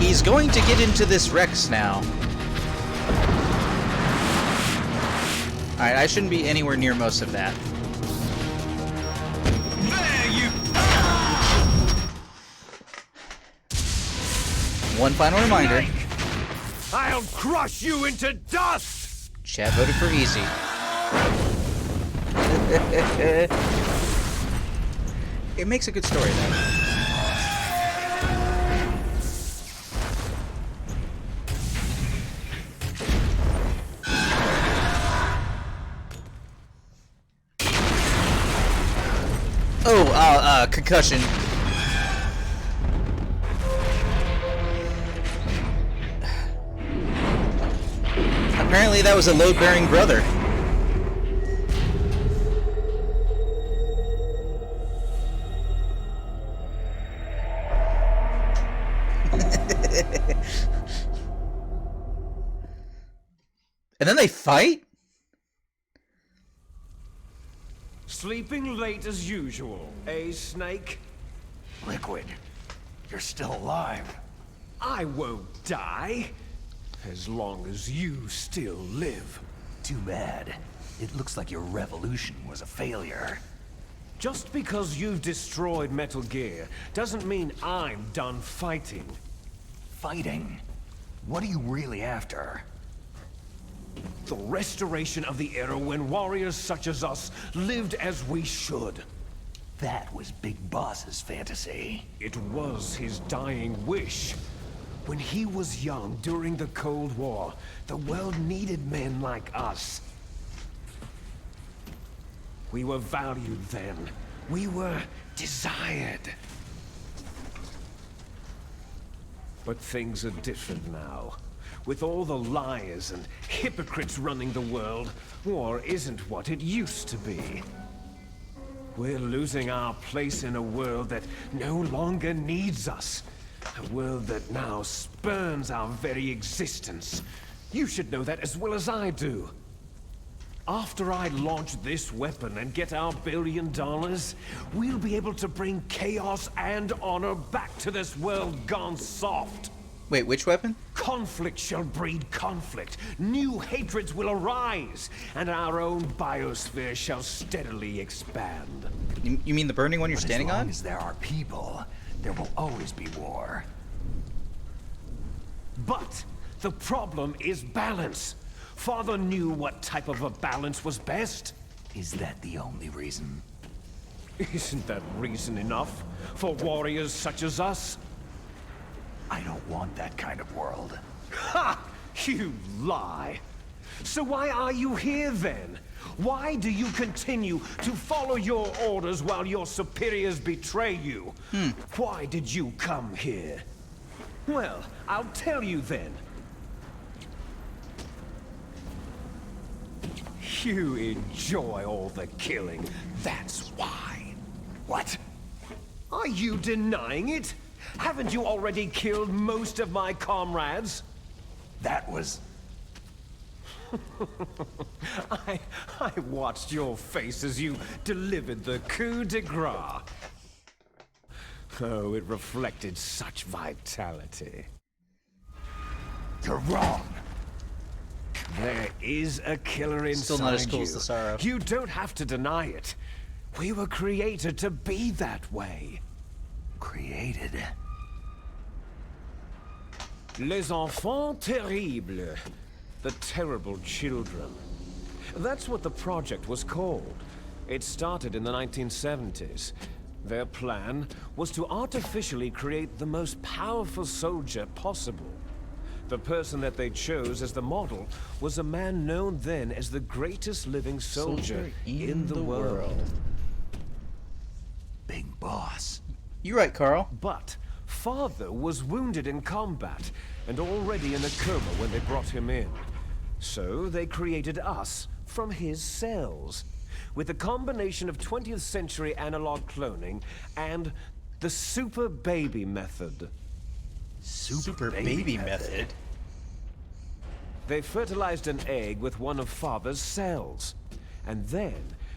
He's going to get into this Rex now. Alright, I shouldn't be anywhere near most of that. There you... One final reminder. I'll crush you into dust! Chad voted for easy. It makes a good story, though. Oh, concussion. Apparently that was a load-bearing brother. And then they fight? Sleeping late as usual, eh, Snake? Liquid, you're still alive. I won't die. As long as you still live. Too bad. It looks like your revolution was a failure. Just because you've destroyed Metal Gear doesn't mean I'm done fighting. Fighting? What are you really after? The restoration of the era when warriors such as us lived as we should. That was Big Boss's fantasy. It was his dying wish. When he was young during the Cold War, the world needed men like us. We were valued then. We were desired. But things are different now. With all the liars and hypocrites running the world, war isn't what it used to be. We're losing our place in a world that no longer needs us. A world that now spurns our very existence. You should know that as well as I do. After I launch this weapon and get our $1 billion, we'll be able to bring chaos and honor back to this world gone soft. Wait, which weapon? Conflict shall breed conflict. New hatreds will arise, and our own biosphere shall steadily expand. You mean the burning one you're standing on? As long as there are people, there will always be war. But the problem is balance. Father knew what type of a balance was best. Is that the only reason? Isn't that reason enough for warriors such as us? I don't want that kind of world. Ha! You lie. So why are you here then? Why do you continue to follow your orders while your superiors betray you? Why did you come here? Well, I'll tell you then. You enjoy all the killing, that's why. What? Are you denying it? Haven't you already killed most of my comrades? That was... I watched your face as you delivered the coup de grace. Oh, it reflected such vitality. You're wrong. There is a killer inside Still not as cool you. as the Sorrow. You don't have to deny it. We were created to be that way. Created? Les enfants terribles. The terrible children. That's what the project was called. It started in the 1970s. Their plan was to artificially create the most powerful soldier possible. The person that they chose as the model was a man known then as the greatest living soldier in the world. Big boss. You're right, Carl. But Father was wounded in combat and already in a coma when they brought him in. So they created us from his cells, with a combination of 20th century analog cloning and the super baby method. Super baby method. They fertilized an egg with one of Father's cells, and then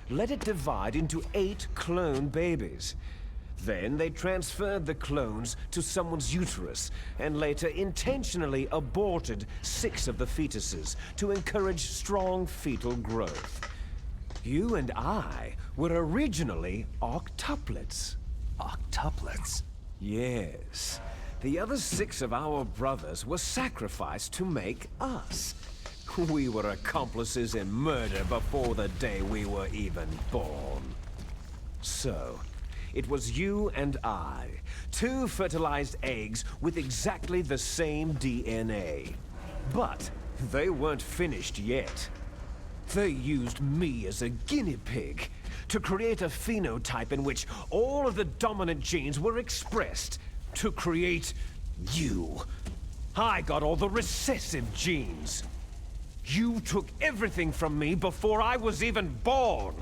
let it divide into 8 clone babies. Then they transferred the clones to someone's uterus, and later intentionally aborted 6 of the fetuses to encourage strong fetal growth. You and I were originally octuplets. Octuplets? Yes. The other 6 of our brothers were sacrificed to make us. We were accomplices in murder before the day we were even born. So, it was you and I, 2 fertilized eggs with exactly the same DNA. But they weren't finished yet. They used me as a guinea pig to create a phenotype in which all of the dominant genes were expressed to create you. I got all the recessive genes. You took everything from me before I was even born.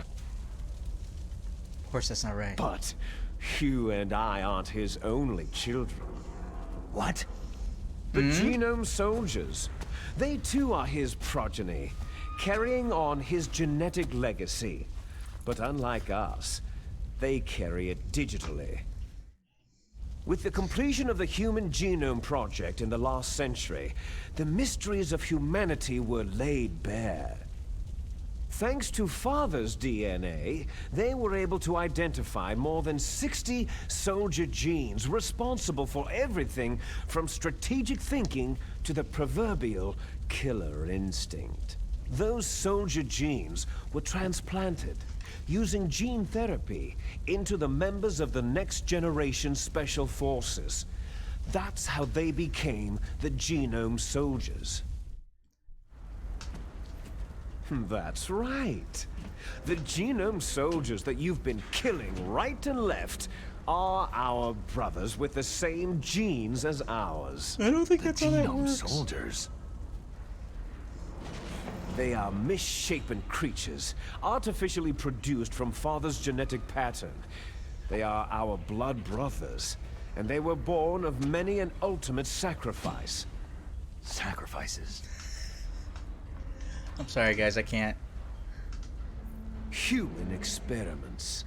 Of course, that's not right. But you and I aren't his only children. What? The Genome Soldiers. They too are his progeny, carrying on his genetic legacy. But unlike us, they carry it digitally. With the completion of the Human Genome Project in the last century, the mysteries of humanity were laid bare. Thanks to Father's DNA, they were able to identify more than 60 soldier genes responsible for everything from strategic thinking to the proverbial killer instinct. Those soldier genes were transplanted, using gene therapy, into the members of the Next Generation Special Forces. That's how they became the Genome Soldiers. That's right. The Genome Soldiers that you've been killing right and left are our brothers with the same genes as ours. I don't think that's how that Genome works. soldiers. They are misshapen creatures, artificially produced from Father's genetic pattern. They are our blood brothers, and they were born of many an ultimate sacrifice. Sacrifices. I'm sorry, guys, I can't. Human experiments.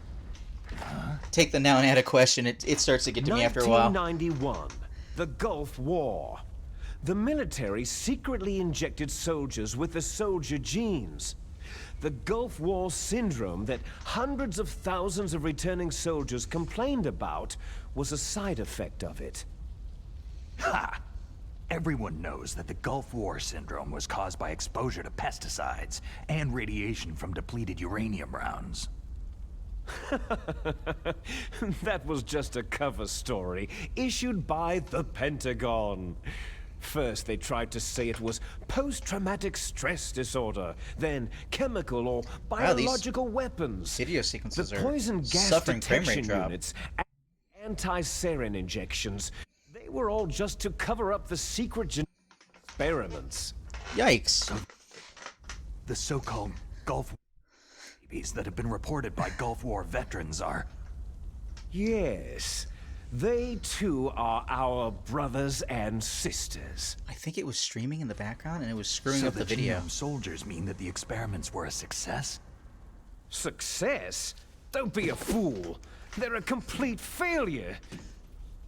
Take the now and add a question. It starts to get to me after a while. 1991, the Gulf War. The military secretly injected soldiers with the soldier genes. The Gulf War syndrome that hundreds of thousands of returning soldiers complained about was a side effect of it. Ha! Everyone knows that the Gulf War syndrome was caused by exposure to pesticides and radiation from depleted uranium rounds. That was just a cover story issued by the Pentagon. First, they tried to say it was post-traumatic stress disorder, then chemical or biological weapons. Video sequences the are poison gas suffering frame rate detection drop. units, anti-sarin injections. They were all just to cover up the secret experiments. Yikes. The so-called Gulf babies that have been reported by Gulf War veterans are... Yes. They too are our brothers and sisters. I think it was streaming in the background and it was screwing So up the video. genome soldiers mean that the experiments were a success? Success? Don't be a fool. They're a complete failure.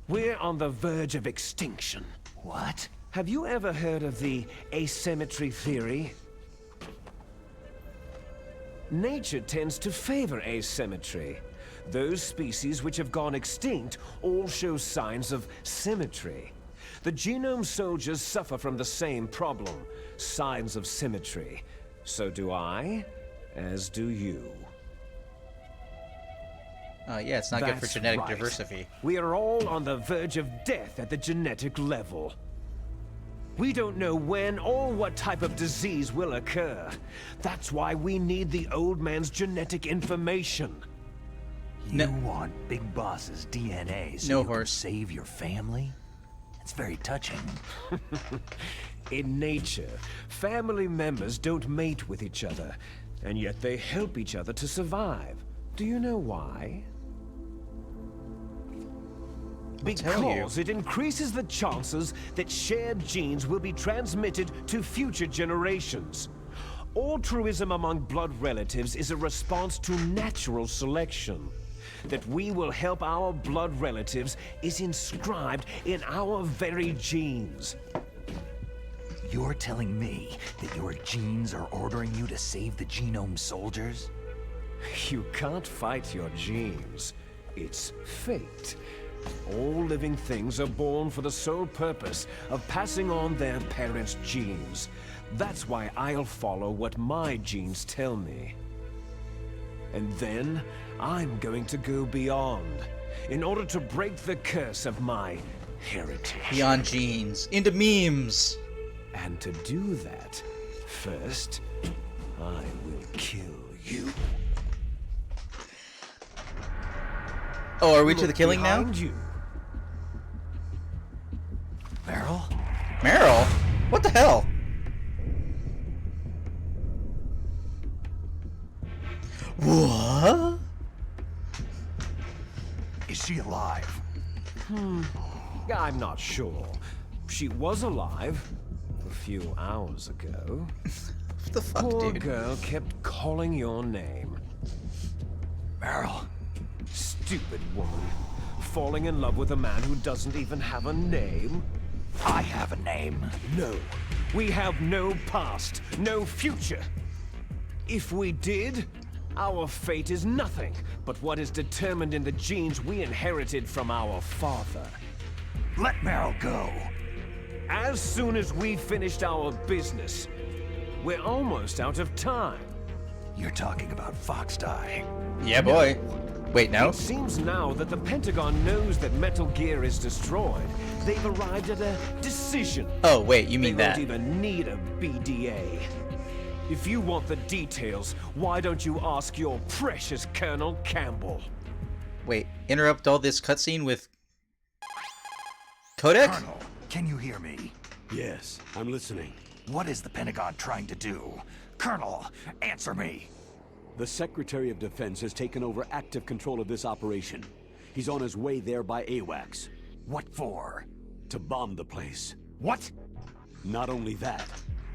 We're on the verge of extinction. What? Have you ever heard of the asymmetry theory? Nature tends to favor asymmetry. Those species which have gone extinct all show signs of symmetry. The genome soldiers suffer from the same problem, signs of symmetry. So do I, as do you. Yeah, it's not good for That's genetic right. diversity. We are all on the verge of death at the genetic level. We don't know when or what type of disease will occur. That's why we need the old man's genetic information. You want Big Boss's DNA so you can save your family? It's very touching. In nature, family members don't mate with each other, and yet they help each other to survive. Do you know why? Because it increases the chances that shared genes will be transmitted to future generations. Altruism among blood relatives is a response to natural selection. That we will help our blood relatives is inscribed in our very genes. You're telling me that your genes are ordering you to save the genome soldiers? You can't fight your genes. It's fate. All living things are born for the sole purpose of passing on their parents' genes. That's why I'll follow what my genes tell me. And then, I'm going to go beyond, in order to break the curse of my heritage. Beyond genes, into memes! And to do that, first, I will kill you. Oh, are we to the killing now? You. Meryl? Meryl? What the hell? What? Is she alive? I'm not sure. She was alive a few hours ago. What the fuck, Poor dude? girl kept calling your name. Meryl? Stupid woman. Falling in love with a man who doesn't even have a name? I have a name. No. We have no past, no future. If we did, our fate is nothing but what is determined in the genes we inherited from our father. Let Meryl go. As soon as we finished our business, we're almost out of time. You're talking about Foxdie. Yeah, boy. Wait, no? It seems now that the Pentagon knows that Metal Gear is destroyed. They've arrived at a decision. Oh, wait, you mean They that? don't even need a BDA. If you want the details, why don't you ask your precious Colonel Campbell? Wait, interrupt all this cutscene with... Kodak? Colonel, can you hear me? Yes, I'm listening. What is the Pentagon trying to do? Colonel, answer me. The Secretary of Defense has taken over active control of this operation. He's on his way there by AWACS. What for? To bomb the place. What? Not only that,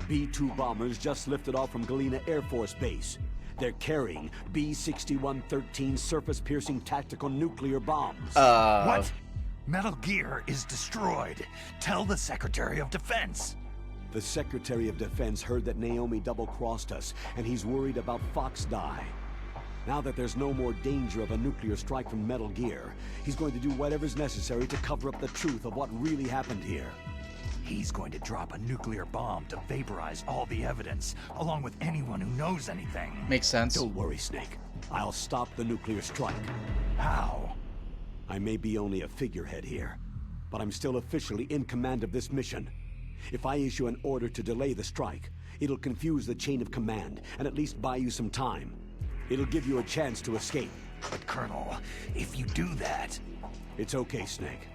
B-2 bombers just lifted off from Galena Air Force Base. They're carrying B-6113 surface-piercing tactical nuclear bombs. What? Metal Gear is destroyed. Tell the Secretary of Defense. The Secretary of Defense heard that Naomi double-crossed us, and he's worried about Foxdie. Now that there's no more danger of a nuclear strike from Metal Gear, he's going to do whatever's necessary to cover up the truth of what really happened here. He's going to drop a nuclear bomb to vaporize all the evidence, along with anyone who knows anything. Makes sense. Don't worry, Snake. I'll stop the nuclear strike. How? I may be only a figurehead here, but I'm still officially in command of this mission. If I issue an order to delay the strike, it'll confuse the chain of command and at least buy you some time. It'll give you a chance to escape. But Colonel, if you do that... It's okay, Snake.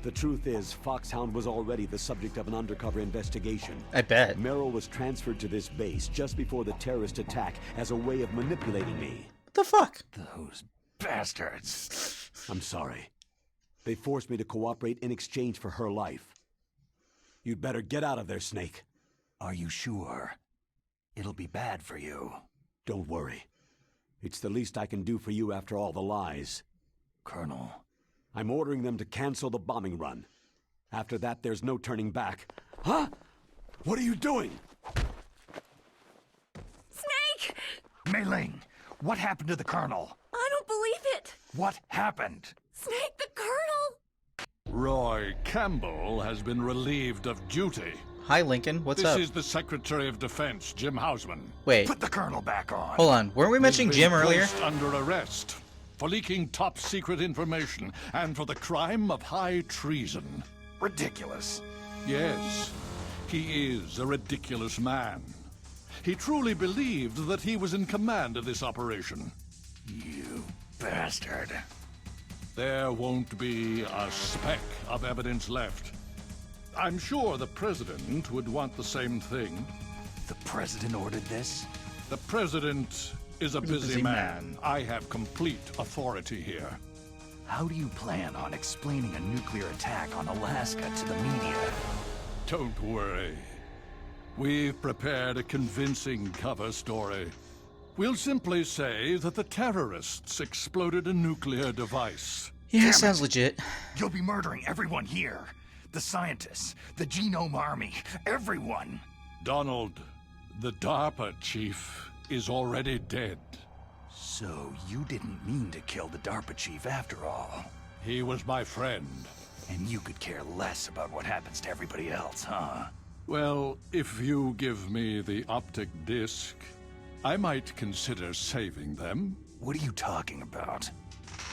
The truth is, Foxhound was already the subject of an undercover investigation. I bet. Meryl was transferred to this base just before the terrorist attack as a way of manipulating me. What the fuck? Those bastards. I'm sorry. They forced me to cooperate in exchange for her life. You'd better get out of there, Snake. Are you sure? It'll be bad for you. Don't worry. It's the least I can do for you after all the lies. Colonel. I'm ordering them to cancel the bombing run. After that, there's no turning back. Huh? What are you doing? Snake! Mei Ling, what happened to the Colonel? I don't believe it! What happened? Snake, the Colonel! Roy Campbell has been relieved of duty. Hi, Lincoln. What's up? This is the Secretary of Defense, Jim Hausman. Wait. Put the Colonel back on. Hold on. Weren't we mentioning He's been Jim earlier? placed under arrest for leaking top-secret information and for the crime of high treason. Ridiculous. Yes, he is a ridiculous man. He truly believed that he was in command of this operation. You bastard. There won't be a speck of evidence left. I'm sure the President would want the same thing. The President ordered this? The President is a busy man. I have complete authority here. How do you plan on explaining a nuclear attack on Alaska to the media? Don't worry. We've prepared a convincing cover story. We'll simply say that the terrorists exploded a nuclear device. Yeah, sounds legit. You'll be murdering everyone here. The scientists, the Genome Army, everyone. Donald, the DARPA chief, is already dead. So you didn't mean to kill the DARPA chief after all. He was my friend. And you could care less about what happens to everybody else, huh? Well, if you give me the optic disc, I might consider saving them. What are you talking about?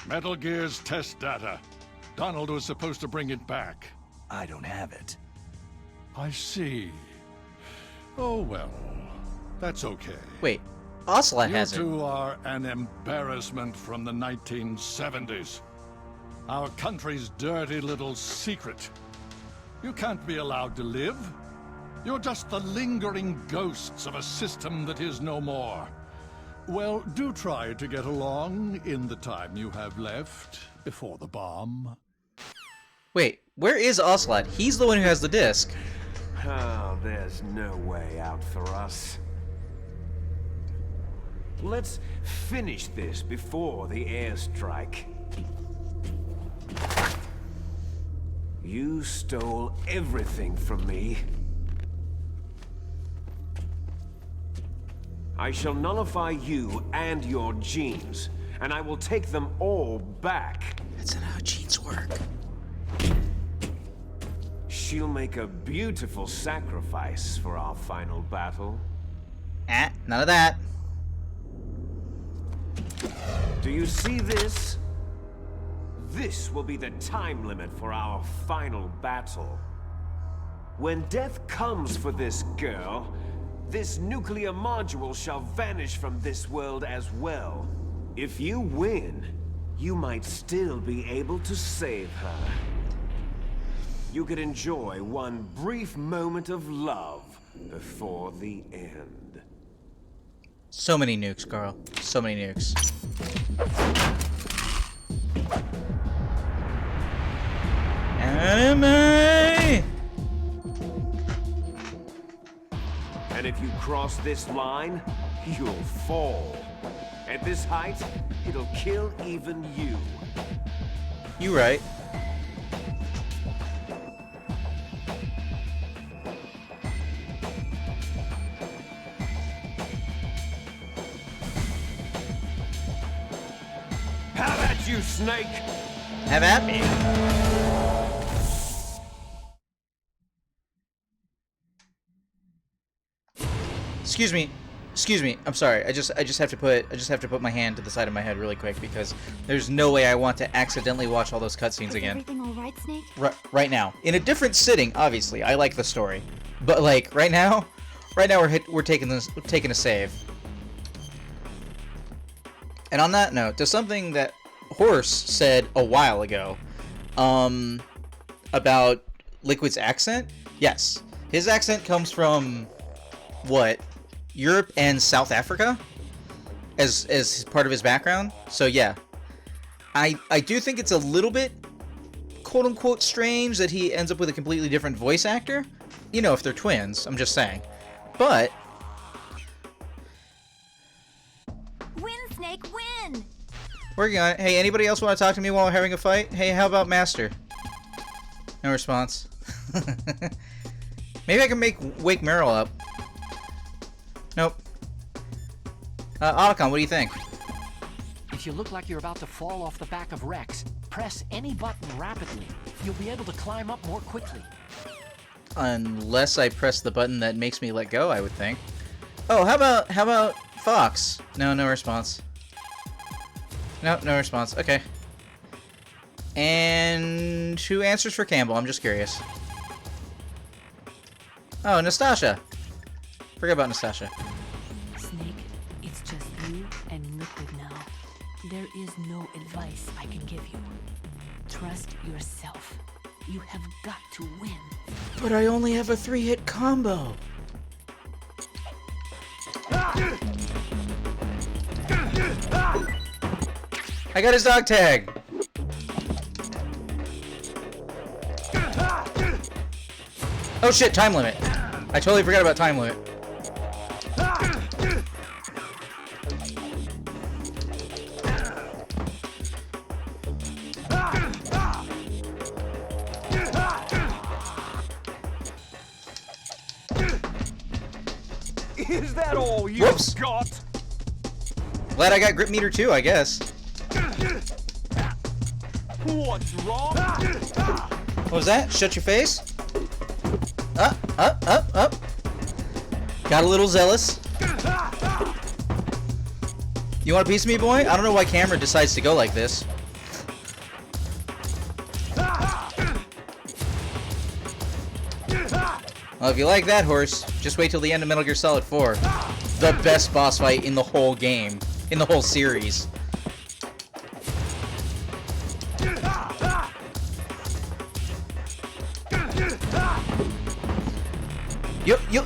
Metal Gear's test data. Donald was supposed to bring it back. I don't have it. I see. Oh well, that's okay. Wait, Ocelot You has it. two are an embarrassment from the 1970s. Our country's dirty little secret. You can't be allowed to live. You're just the lingering ghosts of a system that is no more. Well, do try to get along in the time you have left before the bomb. Wait, where is Ocelot? He's the one who has the disc. Oh, there's no way out for us. Let's finish this before the airstrike. You stole everything from me. I shall nullify you and your genes, and I will take them all back. That's not how genes work. She'll make a beautiful sacrifice for our final battle. None of that. Do you see this? This will be the time limit for our final battle. When death comes for this girl, this nuclear module shall vanish from this world as well. If you win, you might still be able to save her. You could enjoy one brief moment of love before the end. So many nukes, Carl. So many nukes. Anime! And if you cross this line, you'll fall. At this height, it'll kill even you. You right. Have at you, Snake! Have at me. Excuse me. Excuse me. I'm sorry. I just have to put my hand to the side of my head really quick because there's no way I want to accidentally watch all those cutscenes again. Everything all right, Snake? Right now, in a different sitting, obviously. I like the story, but like right now we're taking a save. And on that note, to something that Horse said a while ago, about Liquid's accent, yes. His accent comes from, what, Europe and South Africa as part of his background. So yeah, I do think it's a little bit quote-unquote strange that he ends up with a completely different voice actor. You know, if they're twins, I'm just saying. But... Win, Snake, win! working on it. Hey, anybody else want to talk to me while we're having a fight? Hey, how about Master? No response. Maybe I can wake Meryl up. Nope. Otacon, what do you think? If you look like you're about to fall off the back of Rex, press any button rapidly. You'll be able to climb up more quickly. Unless I press the button that makes me let go, I would think. Oh, how about Fox? No response. No response. Okay. And who answers for Campbell? I'm just curious. Oh, Nastasha. Forget about Nastasha. Snake, it's just you and Liquid now. There is no advice I can give you. Trust yourself. You have got to win. But I only have a 3-hit combo. I got his dog tag. Oh shit, time limit. I totally forgot about time limit. Is that all you Whoops. got? Glad I got grip meter too, I guess. What's wrong? What was that? Shut your face. Up. Got a little zealous. You want a piece of me, boy? I don't know why Cameron decides to go like this. Well, if you like that horse, just wait till the end of Metal Gear Solid 4. The best boss fight in the whole game. In the whole series.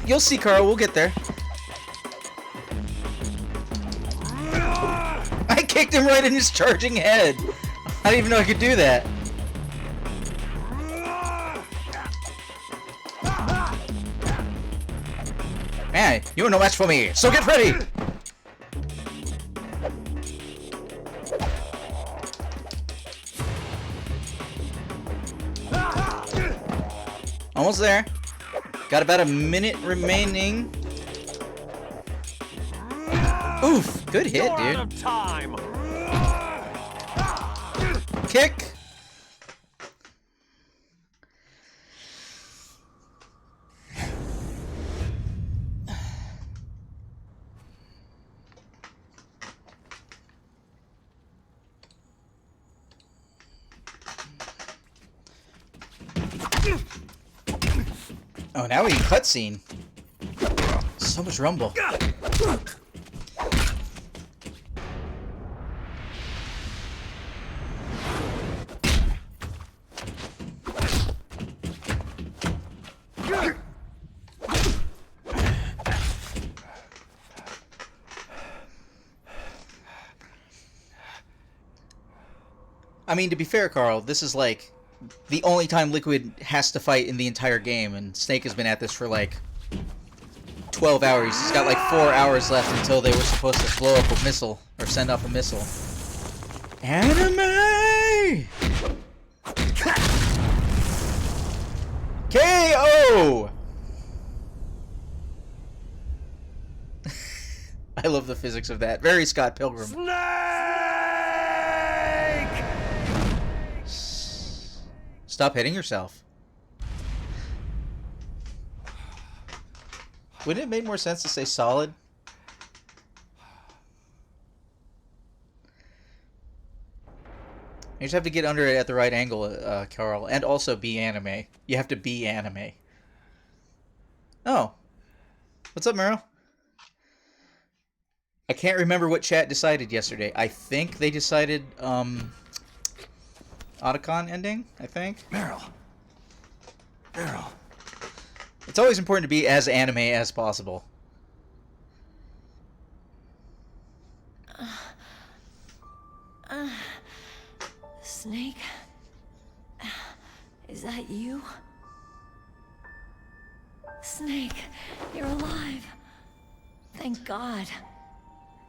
You'll see, Carl. We'll get there. I kicked him right in his charging head. I didn't even know I could do that. Man, you are no match for me, so get ready! Almost there. Got about a minute remaining. Oof! Good hit, You're dude. out of time. Kick! Oh, now we cutscene. So much rumble. I mean, to be fair, Carl, this is like the only time Liquid has to fight in the entire game, and Snake has been at this for like 12 hours. He's got like 4 hours left until they were supposed to blow up a missile, or send off a missile. Anime! KO! I love the physics of that. Very Scott Pilgrim. Stop hitting yourself. Wouldn't it make more sense to say solid? You just have to get under it at the right angle, Carl, and also be anime. You have to be anime. Oh. What's up, Meryl? I can't remember what chat decided yesterday. I think they decided, Otacon ending, I think. Meryl, Meryl. It's always important to be as anime as possible. Snake? Is that you? Snake, you're alive. Thank God.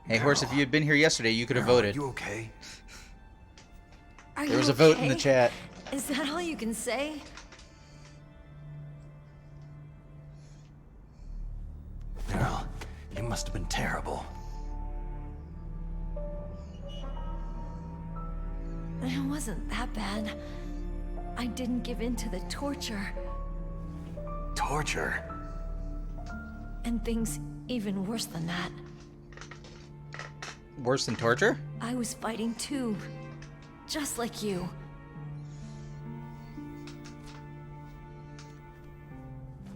Hey, Horse, if you had been here yesterday, you could have voted. Are you okay? There was a vote in the chat. Is that all you can say? Meryl, you must have been terrible. It wasn't that bad. I didn't give in to the torture. Torture? And things even worse than that. Worse than torture? I was fighting too. Just like you.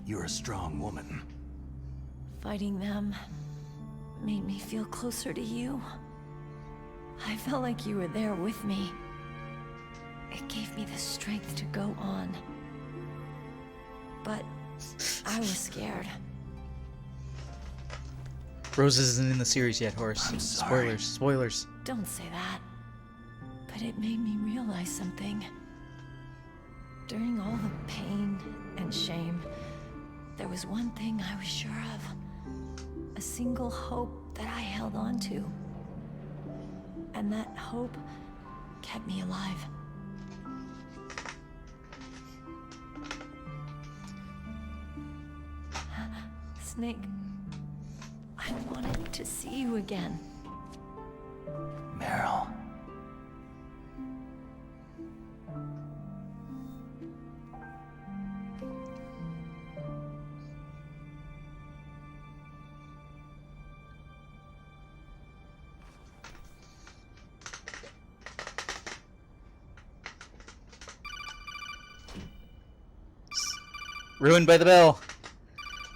You're a strong woman. Fighting them made me feel closer to you. I felt like you were there with me. It gave me the strength to go on. But I was scared. Rose isn't in the series yet, Horse. I'm sorry. Spoilers. Spoilers. Don't say that. But it made me realize something. During all the pain and shame, there was one thing I was sure of. A single hope that I held on to. And that hope kept me alive. Snake, I wanted to see you again. Meryl. Ruined by the bell.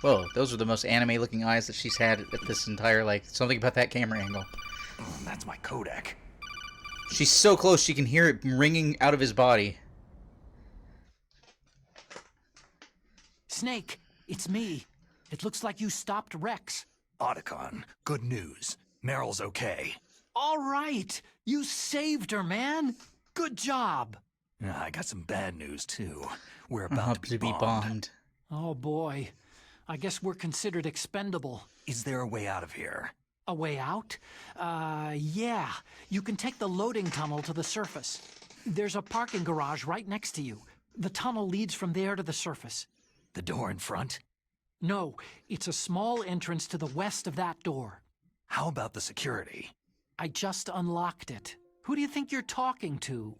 Whoa, those are the most anime-looking eyes that she's had at this entire, like, something about that camera angle. Oh, that's my Kodak. She's so close she can hear it ringing out of his body. Snake, it's me. It looks like you stopped Rex. Otacon, good news. Meryl's okay. All right. You saved her, man. Good job. I got some bad news, too. We're about to be bombed. bombed. Oh, boy. I guess we're considered expendable. Is there a way out of here? A way out? Yeah. You can take the loading tunnel to the surface. There's a parking garage right next to you. The tunnel leads from there to the surface. The door in front? No, it's a small entrance to the west of that door. How about the security? I just unlocked it. Who do you think you're talking to?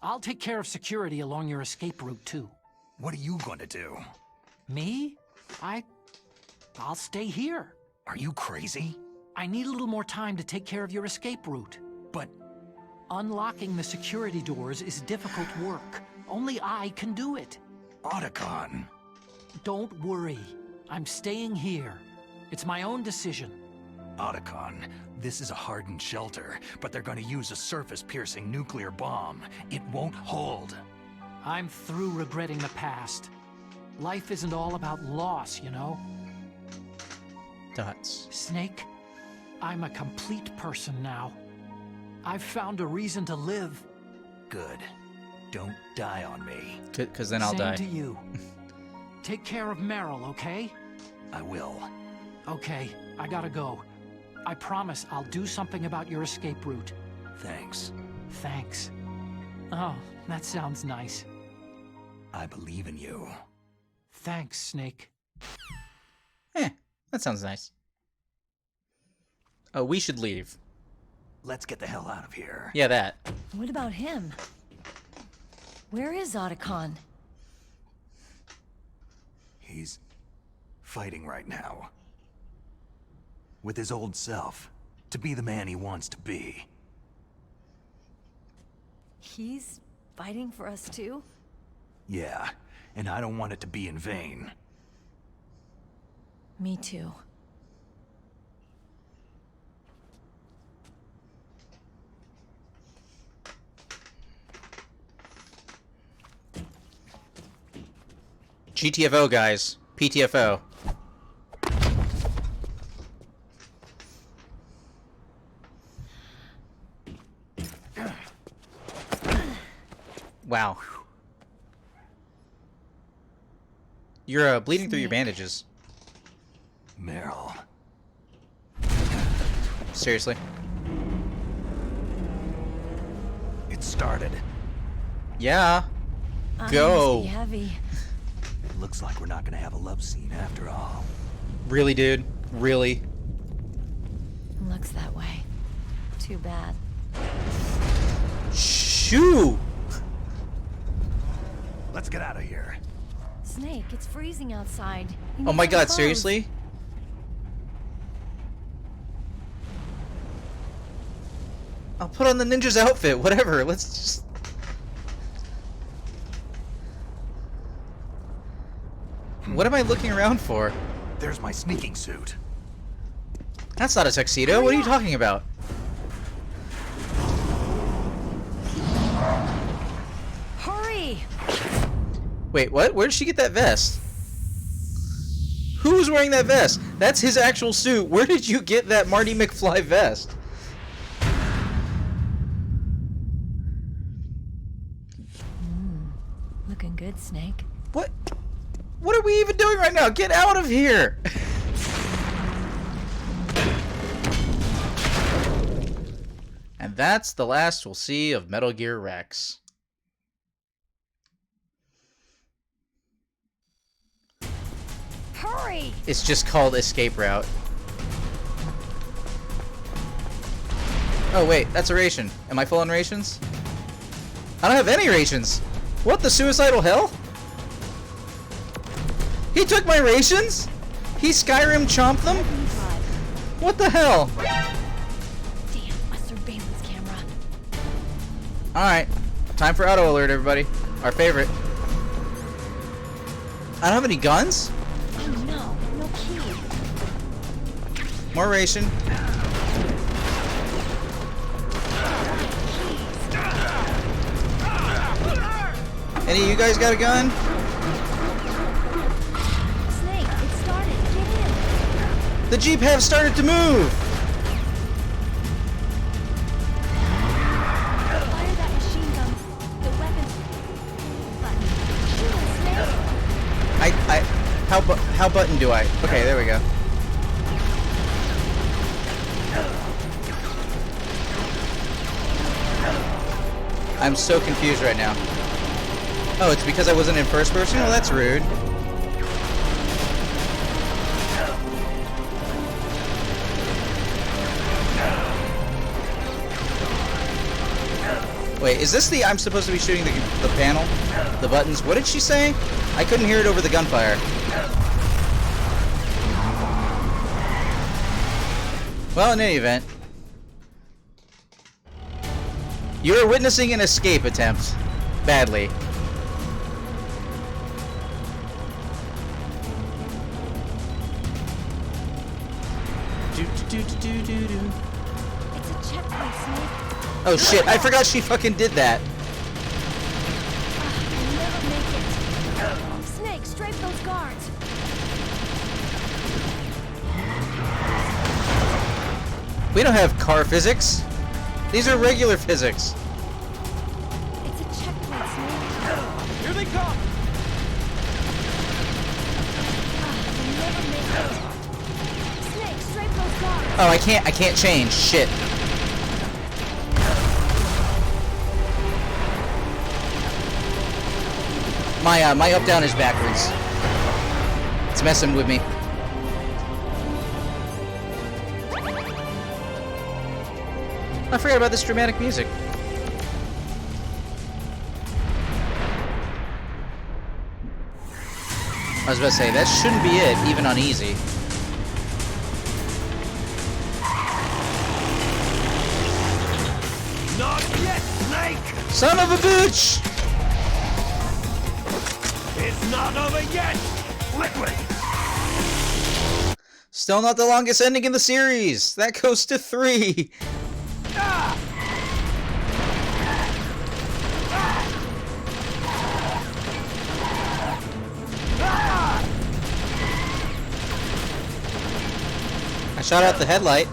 I'll take care of security along your escape route, too. What are you going to do? Me? I'll stay here. Are you crazy? I need a little more time to take care of your escape route. But unlocking the security doors is difficult work. Only I can do it. Otacon. Don't worry. I'm staying here. It's my own decision. Otacon, this is a hardened shelter, but they're going to use a surface-piercing nuclear bomb. It won't hold. I'm through regretting the past. Life isn't all about loss, you know? Dots. Snake, I'm a complete person now. I've found a reason to live. Good. Don't die on me. Because then I'll die. Same to you. Take care of Meryl, okay? I will. Okay, I gotta go. I promise I'll do something about your escape route. Thanks. Thanks. Oh, that sounds nice. I believe in you. Thanks, Snake. That sounds nice. Oh, we should leave. Let's get the hell out of here. Yeah, that. What about him? Where is Otacon? He's fighting right now. With his old self. To be the man he wants to be. He's fighting for us too? Yeah, and I don't want it to be in vain. Me too. GTFO, guys. PTFO. Wow. You're bleeding through your bandages. Meryl. Seriously? It started. Yeah. Go. Heavy. Looks like we're not gonna have a love scene after all. Really, dude? Really? Looks that way. Too bad. Shoo! Let's get out of here. Snake, it's freezing outside. Oh my god, seriously? I'll put on the ninja's outfit, whatever. Let's just... What am I looking around for? There's my sneaking suit. That's not a tuxedo. What are you talking about? Hurry! Wait, what? Where did she get that vest? Who's wearing that vest? That's his actual suit. Where did you get that Marty McFly vest? Looking good, Snake. What? What are we even doing right now? Get out of here! And that's the last we'll see of Metal Gear Rex. Hurry! It's just called Escape Route. Oh wait, that's a ration. Am I full on rations? I don't have any rations! What the suicidal hell? He took my rations? He Skyrim chomped them? What the hell? Damn, my surveillance camera. Alright, time for auto alert, everybody. Our favorite. I don't have any guns? Oh no, no key. More ration. Any of you guys got a gun? Snake, it started. Get in. The Jeep have started to move! Fire that machine gun. The weapon button. Shoot him, Snake. How button do I? Okay, there we go. I'm so confused right now. Oh, it's because I wasn't in first person? Well, that's rude. Wait, is this the I'm supposed to be shooting the panel? The buttons? What did she say? I couldn't hear it over the gunfire. Well, in any event, you're witnessing an escape attempt. Badly. It's a checkpoint, Snake. Oh shit, I forgot she fucking did that. You'll never make it. Snake, strafe those guards. We don't have car physics. These are regular physics. It's a checkpoint, Snake. Here they come! You'll never make it. Snake, strafe those guards. Oh, I can't change. Shit. My up down is backwards. It's messing with me. I forgot about this dramatic music. I was about to say, that shouldn't be it, even on easy. Not yet, Snake! Son of a bitch! It's not over yet! Liquid! Still not the longest ending in the series. That goes to 3. Shot out the headlight.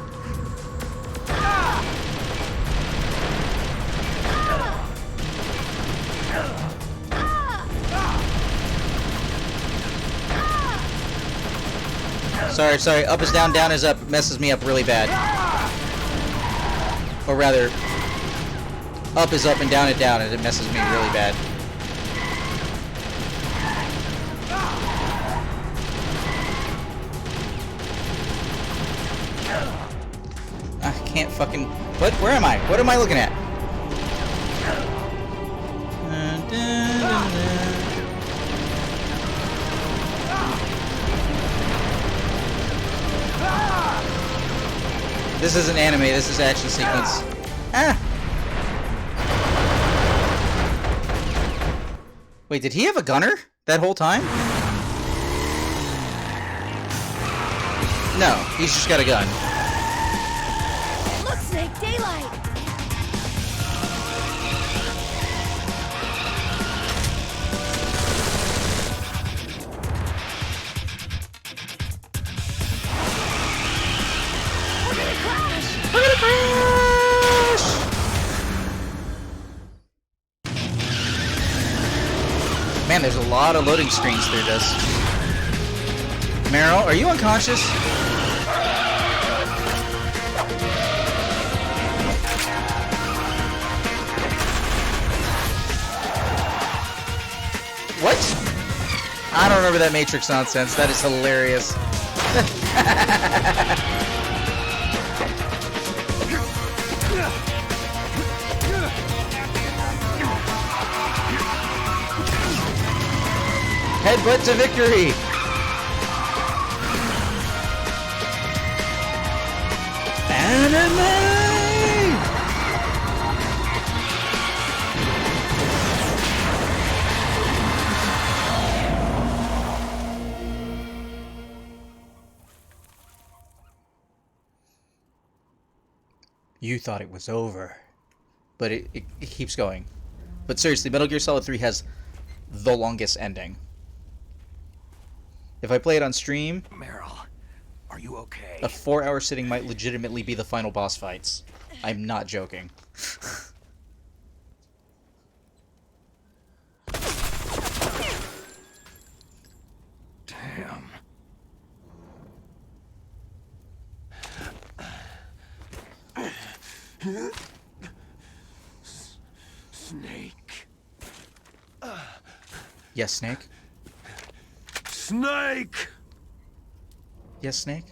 Sorry. Up is down, down is up. Messes me up really bad. Or rather, up is up and down, and it messes me really bad. I can't fucking... What? Where am I? What am I looking at? This isn't anime, this is action sequence. Ah! Wait, did he have a gunner that whole time? No, he's just got a gun. Look, Snake, daylight! We're gonna crash! Man, there's a lot of loading screens through this. Meryl, are you unconscious? What? I don't remember that Matrix nonsense. That is hilarious. Headbutt to victory! Anime! You thought it was over, but it keeps going. But seriously, Metal Gear Solid 3 has the longest ending. If I play it on stream, Meryl, are you okay? a 4-hour sitting might legitimately be the final boss fights. I'm not joking. Damn. Snake. Yes, Snake? Snake! Yes, Snake?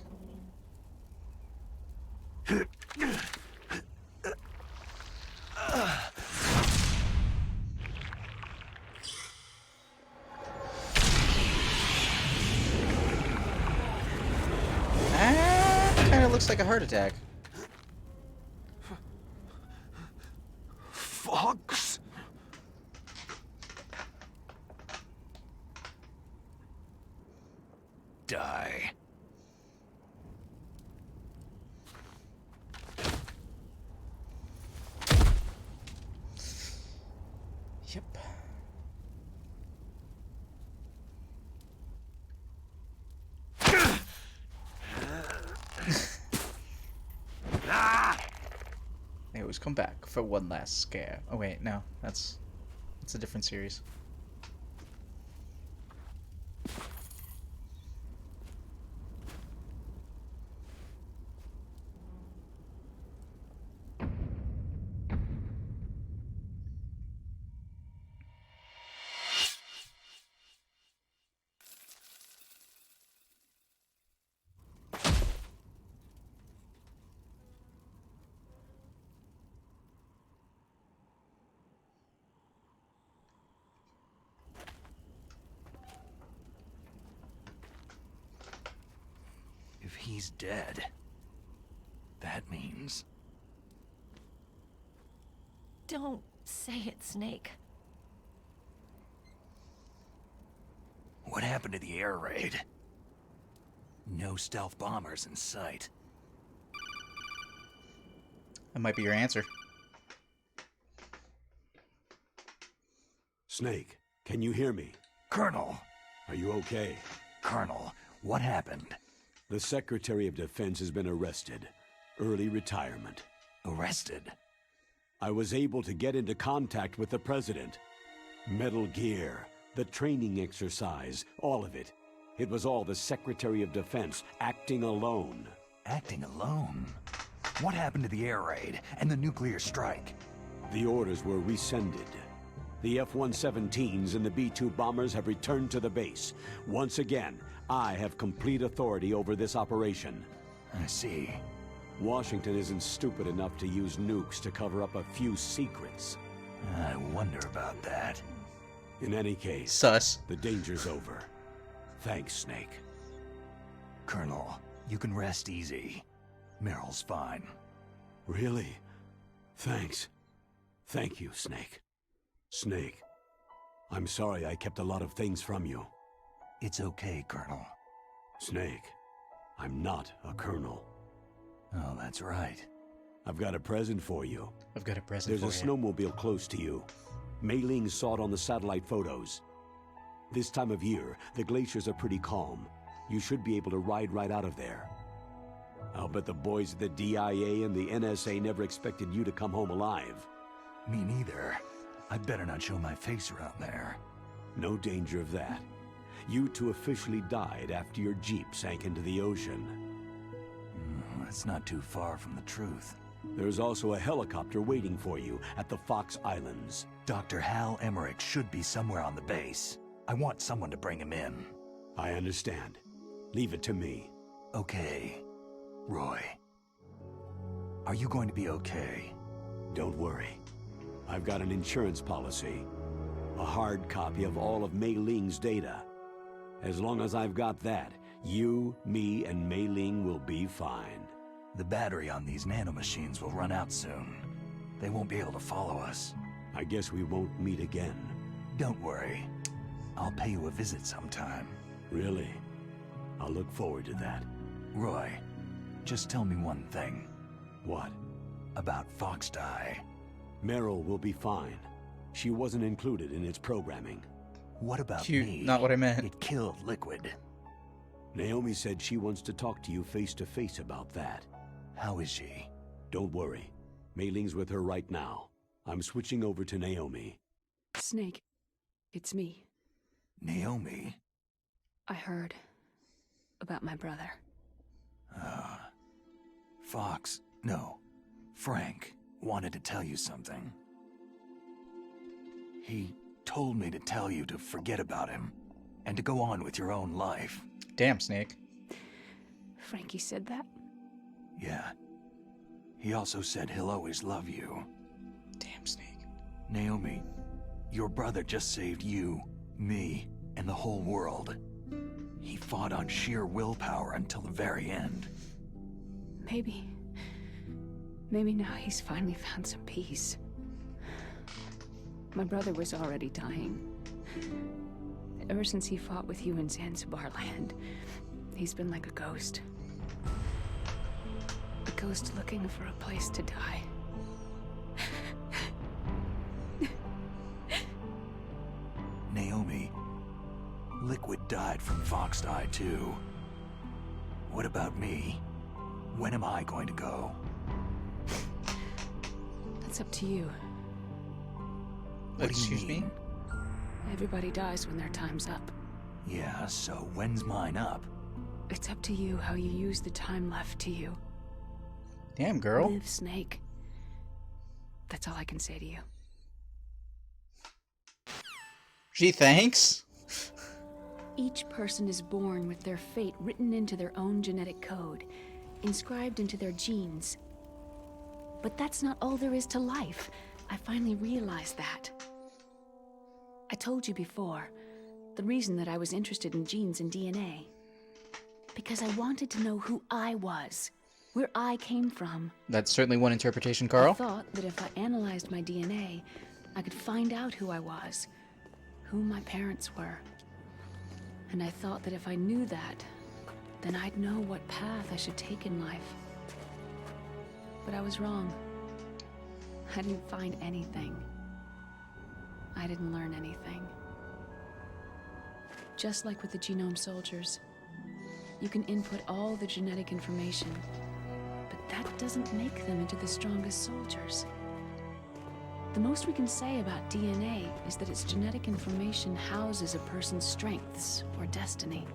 Kinda looks like a heart attack. Fox? Die. Yep. They always come back for one last scare. Oh wait, no, that's a different series. If he's dead, that means... Don't say it, Snake. What happened to the air raid? No stealth bombers in sight. That might be your answer. Snake, can you hear me? Colonel! Are you okay? Colonel, what happened? The Secretary of Defense has been arrested. Early retirement. Arrested? I was able to get into contact with the President. Metal Gear, the training exercise, all of it. It was all the Secretary of Defense acting alone. Acting alone? What happened to the air raid and the nuclear strike? The orders were rescinded. The F-117s and the B-2 bombers have returned to the base. Once again, I have complete authority over this operation. I see. Washington isn't stupid enough to use nukes to cover up a few secrets. I wonder about that. In any case, Sus. the danger's over. Thanks, Snake. Colonel, you can rest easy. Meryl's fine. Really? Thanks. Thank you, Snake. Snake, I'm sorry I kept a lot of things from you. It's okay, Colonel. Snake, I'm not a colonel. Oh, that's right. I've got a present for you. I've got a present There's for you. a snowmobile close to you. Mei Ling saw it on the satellite photos. This time of year, the glaciers are pretty calm. You should be able to ride right out of there. I'll bet the boys at the DIA and the NSA never expected you to come home alive. Me neither. I'd better not show my face around there. No danger of that. You two officially died after your Jeep sank into the ocean. That's not too far from the truth. There's also a helicopter waiting for you at the Fox Islands. Dr. Hal Emmerich should be somewhere on the base. I want someone to bring him in. I understand. Leave it to me. Okay. Roy. Are you going to be okay? Don't worry. I've got an insurance policy. A hard copy of all of Mei Ling's data. As long as I've got that, you, me, and Mei Ling will be fine. The battery on these nanomachines will run out soon. They won't be able to follow us. I guess we won't meet again. Don't worry. I'll pay you a visit sometime. Really? I'll look forward to that. Roy, just tell me one thing. What? About Fox Die. Meryl will be fine. She wasn't included in its programming. What about Cute, me? not what I meant. It killed Liquid. Naomi said she wants to talk to you face to face about that. How is she? Don't worry. Mei Ling's with her right now. I'm switching over to Naomi. Snake, it's me. Naomi? I heard about my brother. Fox, no, Frank wanted to tell you something. He told me to tell you to forget about him and to go on with your own life. Damn, Snake. Frankie said that? Yeah. He also said he'll always love you. Damn, Snake. Naomi, your brother just saved you, me, and the whole world. He fought on sheer willpower until the very end. Maybe now he's finally found some peace. My brother was already dying. Ever since he fought with you in Zanzibar land, he's been like a ghost. A ghost looking for a place to die. Naomi, Liquid died from Fox Die too. What about me? When am I going to go? That's up to you. What do you Excuse me? mean? Everybody dies when their time's up. Yeah, so when's mine up? It's up to you how you use the time left to you. Damn, girl. Live, Snake. That's all I can say to you. Gee, thanks. Each person is born with their fate written into their own genetic code, inscribed into their genes. But that's not all there is to life. I finally realized that. I told you before, the reason that I was interested in genes and DNA. Because I wanted to know who I was, where I came from. That's certainly one interpretation, I Carl. thought that if I analyzed my DNA, I could find out who I was, who my parents were. And I thought that if I knew that, then I'd know what path I should take in life. But I was wrong. I didn't find anything. I didn't learn anything. Just like with the Genome Soldiers, You can input all the genetic information, but that doesn't make them into the strongest soldiers. The most we can say about DNA is that its genetic information houses a person's strengths or destiny.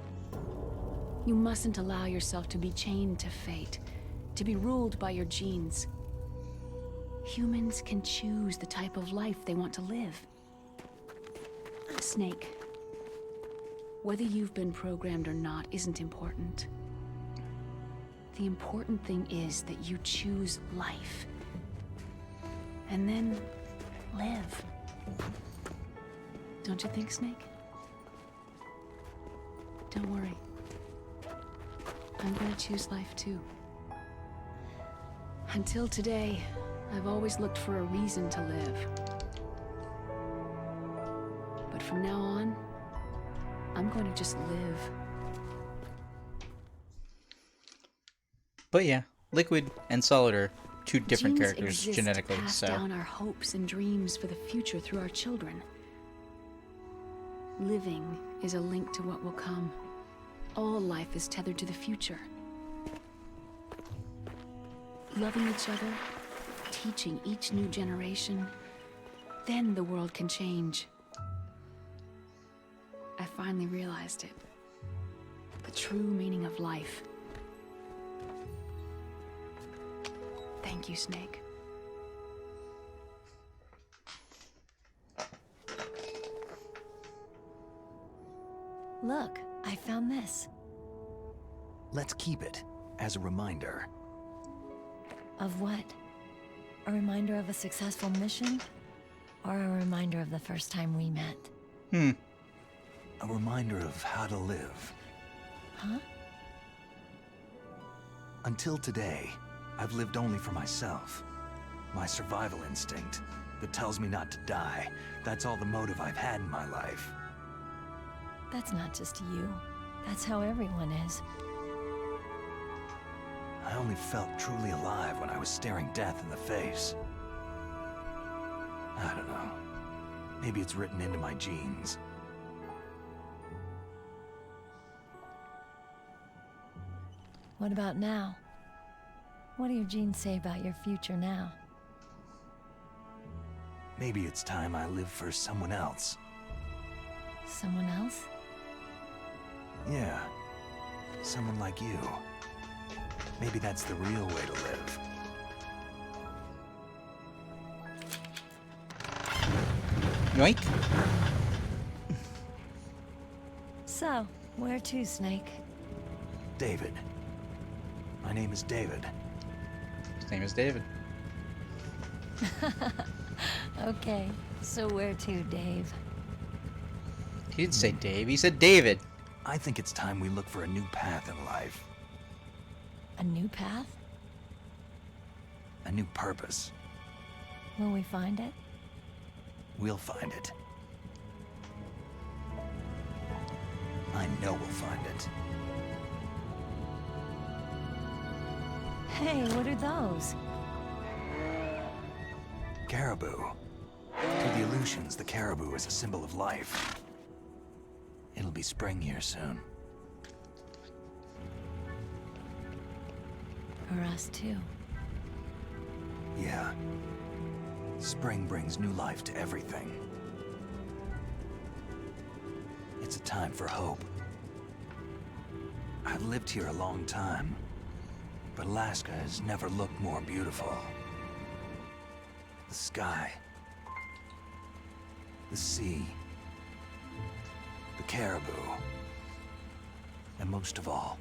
You mustn't allow yourself to be chained to fate, to be ruled by your genes. Humans can choose the type of life they want to live. Snake, whether you've been programmed or not isn't important. The important thing is that you choose life. And then live. Don't you think, Snake? Don't worry. I'm gonna choose life too. Until today, I've always looked for a reason to live. But from now on, I'm going to just live. But yeah, Liquid and Solid are two different Genes characters exist genetically, to pass so... down our hopes and dreams for the future through our children. Living is a link to what will come. All life is tethered to the future. Loving each other, teaching each new generation, then the world can change. I finally realized it. The true meaning of life. Thank you, Snake. Look, I found this. Let's keep it as a reminder. Of what? A reminder of a successful mission? Or a reminder of the first time we met? A reminder of how to live. Huh? Until today, I've lived only for myself. My survival instinct that tells me not to die. That's all the motive I've had in my life. That's not just you. That's how everyone is. I only felt truly alive when I was staring death in the face. I don't know. Maybe it's written into my genes. What about now? What do your genes say about your future now? Maybe it's time I live for someone else. Someone else? Yeah. Someone like you. Maybe that's the real way to live. Yoink. So, where to, Snake? David. My name is David. His name is David. Okay, so where to, Dave? He didn't say Dave, he said David. I think it's time we look for a new path in life. A new path? A new purpose. Will we find it? We'll find it. I know we'll find it. Hey, what are those? Caribou. To the Aleutians, the caribou is a symbol of life. It'll be spring here soon. For us, too. Yeah. Spring brings new life to everything. It's a time for hope. I've lived here a long time, but Alaska has never looked more beautiful. The sky, the sea, the caribou, and most of all,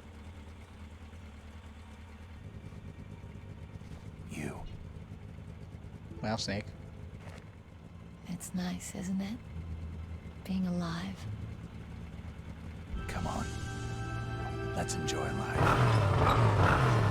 you. Well, Snake. It's nice, isn't it? Being alive. Come on. Let's enjoy life.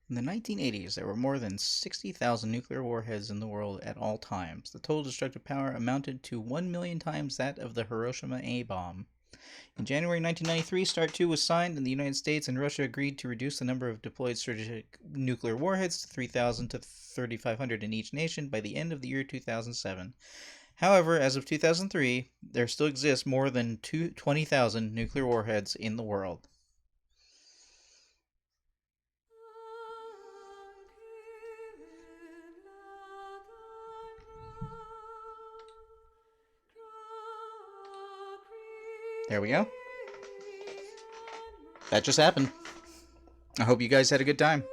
In the 1980s, there were more than 60,000 nuclear warheads in the world at all times. The total destructive power amounted to 1 million times that of the Hiroshima A-bomb. In January 1993, START 2 was signed, and the United States and Russia agreed to reduce the number of deployed strategic nuclear warheads to 3,000 to 3,500 in each nation by the end of the year 2007. However, as of 2003, there still exists more than 20,000 nuclear warheads in the world. There we go. That just happened. I hope you guys had a good time.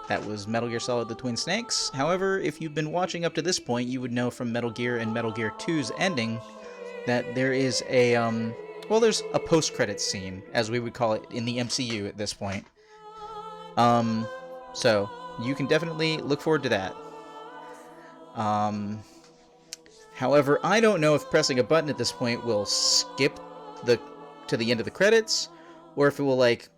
That was Metal Gear Solid: The Twin Snakes. However, if you've been watching up to this point, you would know from Metal Gear and Metal Gear 2's ending that there is a, there's a post-credits scene, as we would call it in the MCU at this point. So, you can definitely look forward to that. However, I don't know if pressing a button at this point will skip to the end of the credits, or if it will, like,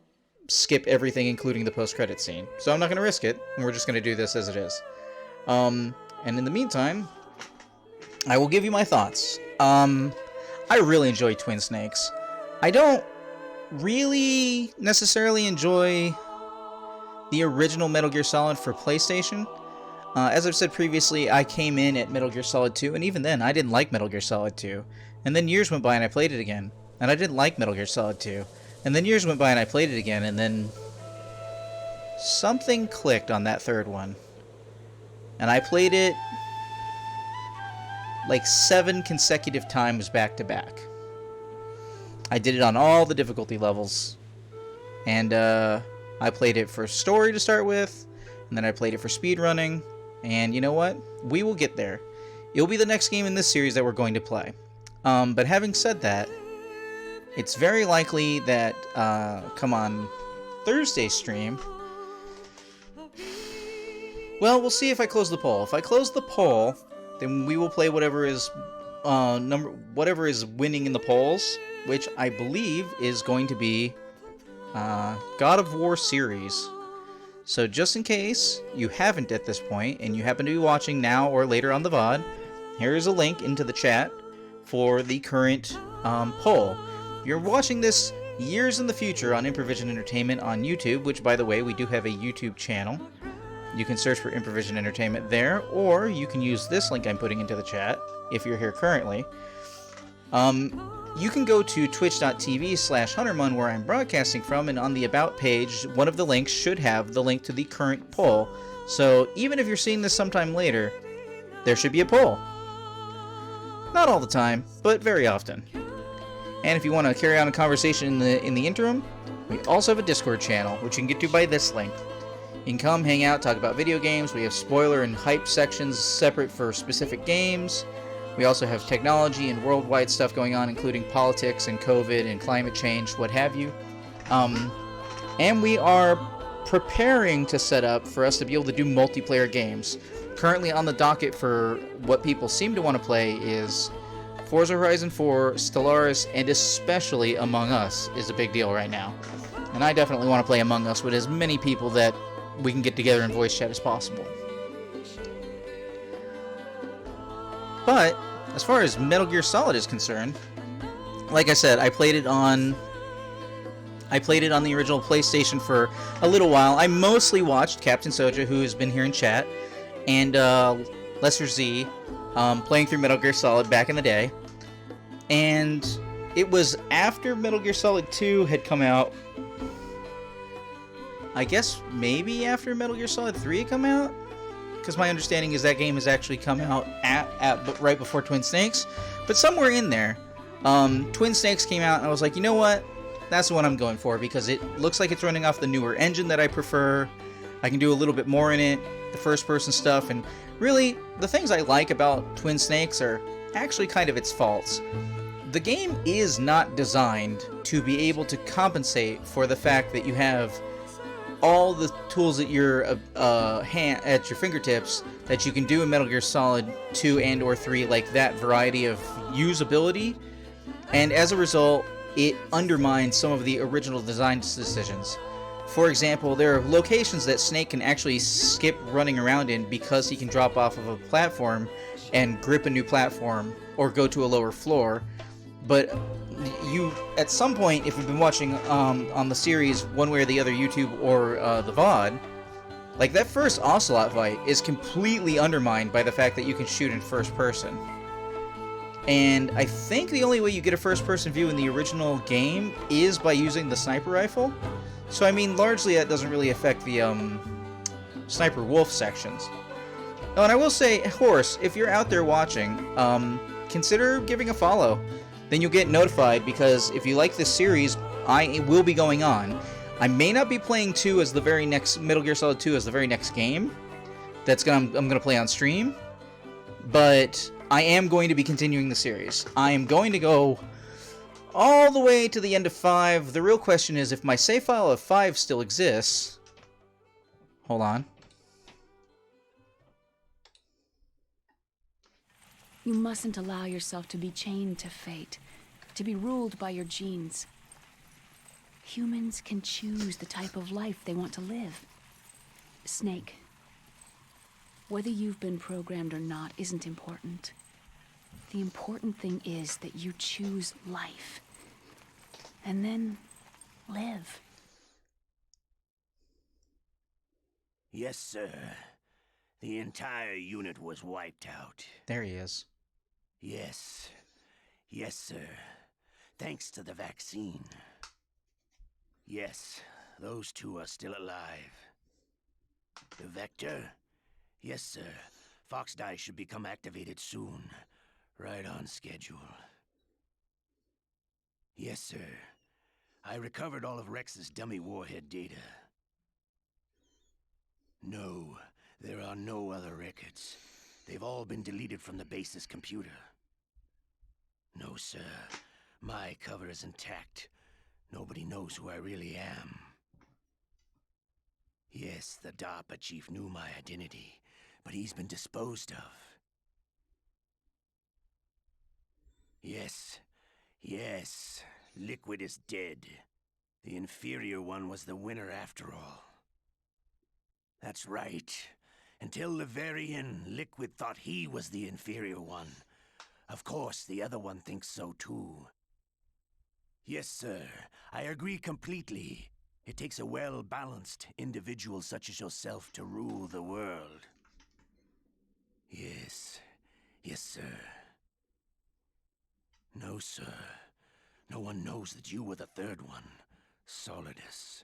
skip everything, including the post-credits scene. So I'm not going to risk it, and we're just going to do this as it is. And in the meantime, I will give you my thoughts. I really enjoy Twin Snakes. I don't really necessarily enjoy the original Metal Gear Solid for PlayStation. As I've said previously, I came in at Metal Gear Solid 2, and even then, I didn't like Metal Gear Solid 2. And then years went by and I played it again, and I didn't like Metal Gear Solid 2. And then years went by and I played it again, and then something clicked on that third one. And I played it like 7 consecutive times back to back. I did it on all the difficulty levels. And I played it for story to start with, and then I played it for speedrunning. And you know what? We will get there. It'll be the next game in this series that we're going to play. But having said that, it's very likely that, come on Thursday's stream, well, we'll see if I close the poll. If I close the poll, then we will play whatever is winning in the polls, which I believe is going to be God of War series. So just in case you haven't at this point, and you happen to be watching now or later on the VOD, here is a link into the chat for the current poll. If you're watching this years in the future on Improvision Entertainment on YouTube, which, by the way, we do have a YouTube channel. You can search for Improvision Entertainment there, or you can use this link I'm putting into the chat if you're here currently. You can go to twitch.tv/HunterMun, where I'm broadcasting from, and on the About page, one of the links should have the link to the current poll. So even if you're seeing this sometime later, there should be a poll. Not all the time, but very often. And if you want to carry on a conversation in the interim, we also have a Discord channel, which you can get to by this link. You can come, hang out, talk about video games. We have spoiler and hype sections separate for specific games. We also have technology and worldwide stuff going on, including politics and COVID and climate change, what have you. And we are preparing to set up for us to be able to do multiplayer games. Currently on the docket for what people seem to want to play is Forza Horizon 4, Stellaris, and especially Among Us is a big deal right now. And I definitely want to play Among Us with as many people that we can get together in voice chat as possible. But as far as Metal Gear Solid is concerned, like I said, I played it on the original PlayStation for a little while. I mostly watched Captain Soja, who has been here in chat, and Lesser Z playing through Metal Gear Solid back in the day. And it was after Metal Gear Solid 2 had come out. I guess maybe after Metal Gear Solid 3 had come out? Because my understanding is that game has actually come out right before Twin Snakes. But somewhere in there, Twin Snakes came out, and I was like, you know what? That's the one I'm going for, because it looks like it's running off the newer engine that I prefer. I can do a little bit more in it, the first-person stuff, and really, the things I like about Twin Snakes are actually kind of its faults. The game is not designed to be able to compensate for the fact that you have all the tools at your at your fingertips that you can do in Metal Gear Solid 2 and or 3, like that variety of usability, and as a result, it undermines some of the original design decisions. For example, there are locations that Snake can actually skip running around in because he can drop off of a platform and grip a new platform or go to a lower floor. But you, at some point, if you've been watching on the series one way or the other, YouTube or the VOD, like that first Ocelot fight is completely undermined by the fact that you can shoot in first person. And I think the only way you get a first person view in the original game is by using the sniper rifle. So I mean, largely that doesn't really affect the Sniper Wolf sections. Oh, and I will say, Horse, if you're out there watching, consider giving a follow. Then you'll get notified, because if you like this series, I will be going on. I may not be playing 2 as the very next Metal Gear Solid 2 as the very next game. I'm gonna play on stream, but I am going to be continuing the series. I am going to go all the way to the end of 5. The real question is if my save file of 5 still exists. Hold on. You mustn't allow yourself to be chained to fate, to be ruled by your genes. Humans can choose the type of life they want to live. Snake, whether you've been programmed or not isn't important. The important thing is that you choose life. And then live. Yes, sir. The entire unit was wiped out. There he is. Yes. Yes, sir. Thanks to the vaccine. Yes, those 2 are still alive. The Vector? Yes, sir. Fox Die should become activated soon. Right on schedule. Yes, sir. I recovered all of Rex's dummy warhead data. No, there are no other records. They've all been deleted from the base's computer. No, sir. My cover is intact. Nobody knows who I really am. Yes, the DARPA chief knew my identity, but he's been disposed of. Yes, yes, Liquid is dead. The inferior one was the winner after all. That's right. Until the very end, Liquid thought he was the inferior one. Of course, the other one thinks so too. Yes, sir. I agree completely. It takes a well-balanced individual such as yourself to rule the world. Yes. Yes, sir. No, sir. No one knows that you were the third one, Solidus.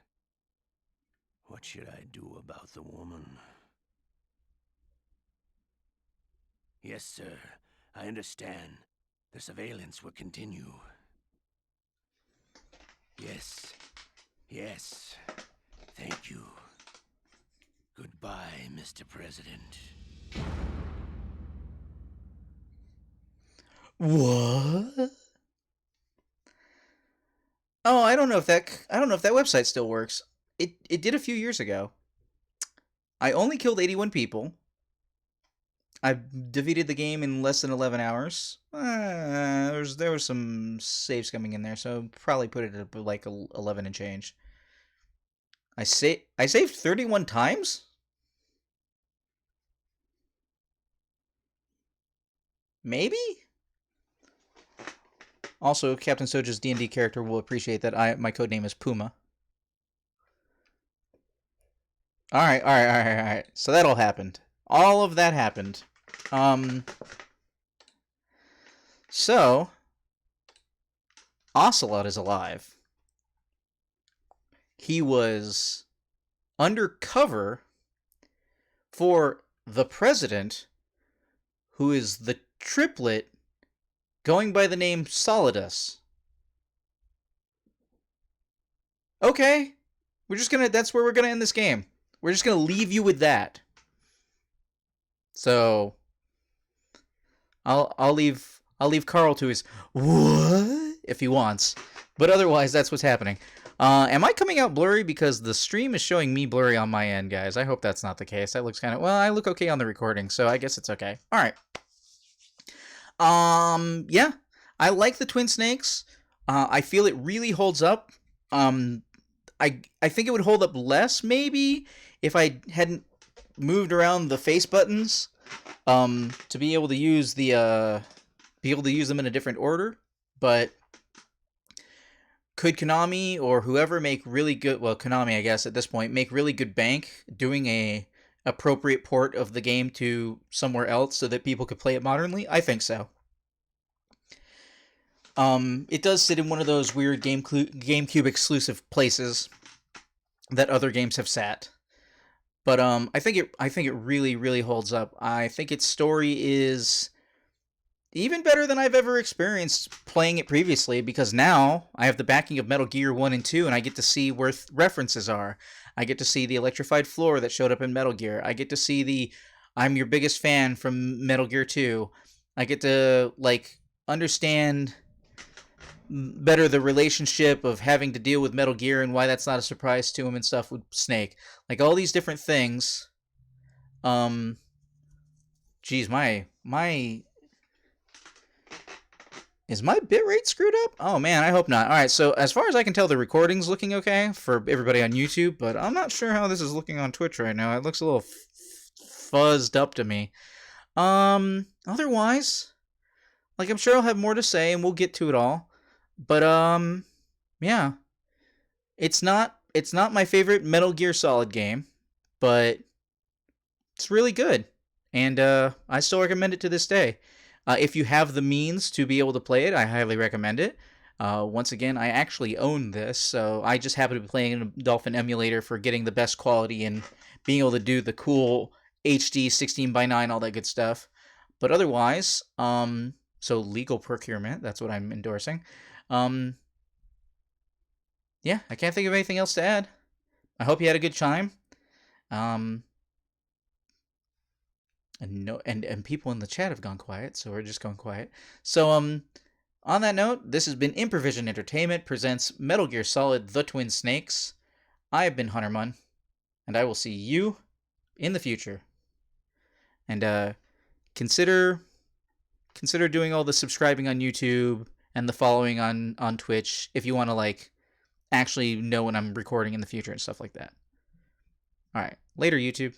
What should I do about the woman? Yes, sir. I understand. The surveillance will continue. Yes. Yes. Thank you. Goodbye, Mr. President. What? Oh, I don't know if that website still works. It did a few years ago. I only killed 81 people. I defeated the game in less than 11 hours. There was some saves coming in there, so probably put it at like 11 and change. I saved 31 times? Maybe? Also, Captain Soja's D&D character will appreciate that my codename is Puma. Alright. So that all happened. All of that happened. So, Ocelot is alive. He was undercover for the president, who is the triplet going by the name Solidus. Okay. That's where we're gonna end this game. We're just gonna leave you with that. So I'll leave Carl to his what if he wants. But otherwise that's what's happening. Am I coming out blurry because the stream is showing me blurry on my end, guys? I hope that's not the case. That looks kind of, well, I look okay on the recording, so I guess it's okay. All right. Yeah, I like the Twin Snakes. I feel it really holds up. I think it would hold up less maybe if I hadn't moved around the face buttons to be able to use them in a different order, but could Konami or whoever make really good, well, Konami, I guess, at this point, make really good bank doing a appropriate port of the game to somewhere else so that people could play it modernly? I think so. It does sit in one of those weird GameCube exclusive places that other games have sat. But I think it really, really holds up. I think its story is even better than I've ever experienced playing it previously, because now I have the backing of Metal Gear 1 and 2, and I get to see where references are. I get to see the electrified floor that showed up in Metal Gear. I get to see the I'm your biggest fan from Metal Gear 2. I get to, like, understand better the relationship of having to deal with Metal Gear and why that's not a surprise to him and stuff with Snake. Like, all these different things. Geez, is my bitrate screwed up? Oh man, I hope not. Alright, so as far as I can tell, the recording's looking okay for everybody on YouTube, but I'm not sure how this is looking on Twitch right now. It looks a little fuzzed up to me. Otherwise, like, I'm sure I'll have more to say and we'll get to it all. But, yeah. It's not my favorite Metal Gear Solid game, but it's really good. And, I still recommend it to this day. If you have the means to be able to play it, I highly recommend it. Once again, I actually own this, so I just happen to be playing a Dolphin emulator for getting the best quality and being able to do the cool HD 16:9, all that good stuff. But otherwise, so legal procurement, that's what I'm endorsing. Yeah, I can't think of anything else to add. I hope you had a good time. And people in the chat have gone quiet, so we're just going quiet. So, on that note, this has been Improvision Entertainment presents Metal Gear Solid: The Twin Snakes. I have been Huntermun, and I will see you in the future. And consider doing all the subscribing on YouTube and the following on Twitch if you want to, like, actually know when I'm recording in the future and stuff like that. All right, later, YouTube.